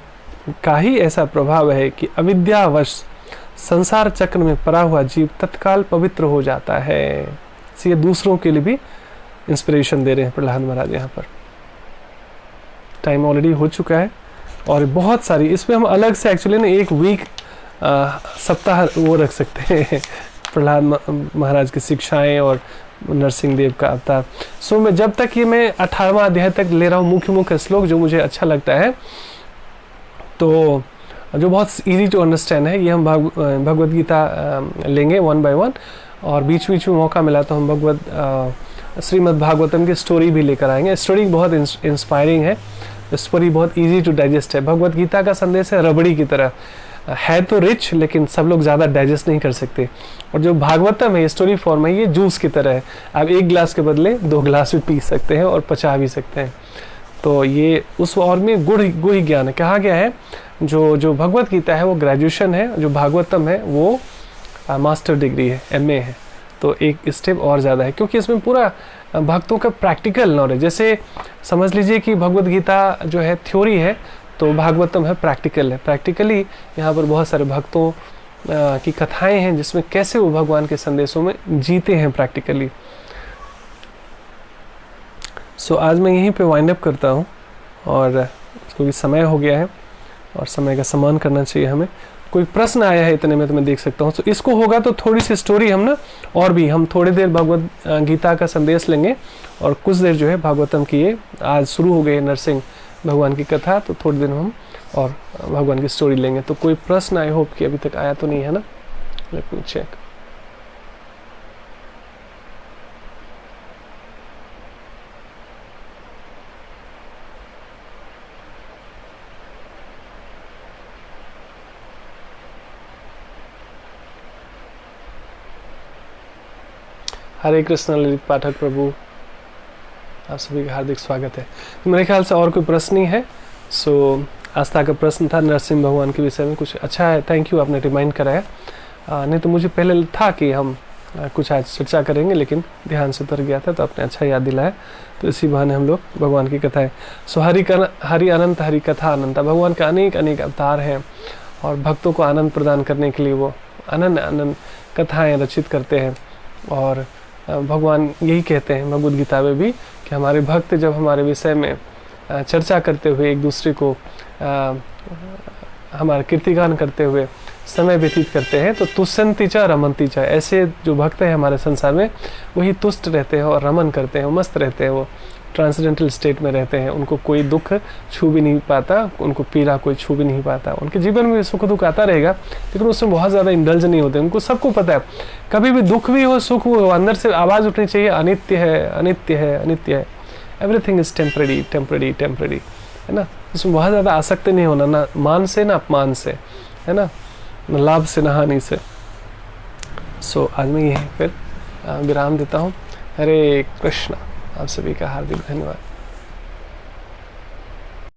का ही ऐसा प्रभाव है कि अविद्यावश संसार चक्र में पड़ा हुआ जीव तत्काल पवित्र हो जाता है। ये दूसरों के लिए भी इंस्पिरेशन दे रहे हैं प्रहलाद महाराज यहाँ पर। टाइम ऑलरेडी हो चुका है और बहुत सारी, इसमें हम अलग से एक्चुअली ना एक वीक सप्ताह वो रख सकते हैं प्रहलाद महाराज की शिक्षाएं और नरसिंह देव का अवतार। सो मैं जब तक ये मैं 18वां अध्याय तक ले रहा हूँ, मुख्य मुख्य श्लोक जो मुझे अच्छा लगता है, तो जो बहुत इजी टू अंडरस्टैंड है, ये हम भगवद गीता लेंगे वन बाय वन, और बीच बीच में मौका मिला तो हम श्रीमद् भागवतम की स्टोरी भी लेकर आएंगे। स्टोरी बहुत इंस्पायरिंग है, स्टोरी बहुत इजी टू डाइजेस्ट है। भगवद गीता का संदेश है रबड़ी की तरह, है तो रिच लेकिन सब लोग ज़्यादा डाइजेस्ट नहीं कर सकते। और जो भागवतम है स्टोरी फॉर्म है, ये जूस की तरह है, आप एक गिलास के बदले 2 गिलास भी पी सकते हैं और पचा भी सकते हैं। तो ये उस और में गुढ़ ज्ञान है। कहा गया है जो भगवत गीता है वो ग्रेजुएशन है, जो भागवतम है वो मास्टर डिग्री है, MA है। तो एक स्टेप और ज़्यादा है, क्योंकि इसमें पूरा भक्तों का प्रैक्टिकल नॉलेज, जैसे समझ लीजिए कि भगवत गीता जो है थ्योरी है, तो भागवतम है प्रैक्टिकल है। प्रैक्टिकली यहाँ पर बहुत सारे भक्तों की कथाएं हैं जिसमें कैसे वो भगवान के संदेशों में जीते हैं प्रैक्टिकली। सो आज मैं यहीं पे वाइंड अप करता हूँ, और क्योंकि समय हो गया है और समय का सम्मान करना चाहिए हमें। कोई प्रश्न आया है इतने में तो मैं देख सकता हूँ। तो इसको होगा तो थोड़ी सी स्टोरी हम ना, और भी हम थोड़ी देर भगवत गीता का संदेश लेंगे, और कुछ देर जो है भागवतम की, ये आज शुरू हो गई नरसिंह भगवान की कथा, तो थोड़ी देर हम और भगवान की स्टोरी लेंगे। तो कोई प्रश्न आई होप कि अभी तक आया तो नहीं है ना, लेट मी चेक। हरे कृष्ण ललित पाठक प्रभु, आप सभी का हार्दिक स्वागत है। तो मेरे ख्याल से और कोई प्रश्न नहीं है। सो आस्था का प्रश्न था नरसिंह भगवान के विषय में, कुछ अच्छा है, थैंक यू आपने रिमाइंड कराया। नहीं तो मुझे पहले था कि हम कुछ आज चर्चा करेंगे, लेकिन ध्यान से उतर गया था, तो आपने अच्छा याद दिलाया। तो इसी बहाने हम लोग भगवान की कथाएं, सो हरि अनंत हरि कथा अनंत, भगवान के अनेक अनेक अवतार हैं और भक्तों को आनंद प्रदान करने के लिए वो अनंत अनंत कथाएँ रचित करते हैं। और भगवान यही कहते हैं भगवद गीता में भी कि हमारे भक्त जब हमारे विषय में चर्चा करते हुए एक दूसरे को हमारा कीर्तिगान करते हुए समय व्यतीत करते हैं, तो तुष्यंती च रमंती च, ऐसे जो भक्त हैं हमारे संसार में वही तुष्ट रहते हैं और रमन करते हैं, मस्त रहते हैं, वो ट्रांसेंडेंटल स्टेट में रहते हैं, उनको कोई दुख छू भी नहीं पाता, उनको पीड़ा कोई छू भी नहीं पाता। उनके जीवन में सुख दुख आता रहेगा लेकिन उसमें बहुत ज़्यादा इंडल्ज नहीं होते। उनको सबको पता है कभी भी दुख भी हो सुख हो, अंदर से आवाज़ उठनी चाहिए अनित्य है, अनित्य है, अनित्य है, everything is temporary temporary temporary, है ना। उसमें बहुत ज़्यादा आसक्ति नहीं होना, ना मान से ना अपमान से, है ना लाभ से ना हानि से। सो आज मैं यहीं फिर विराम देता हूँ। हरे कृष्णा। आप सभी का हार्दिक धन्यवाद।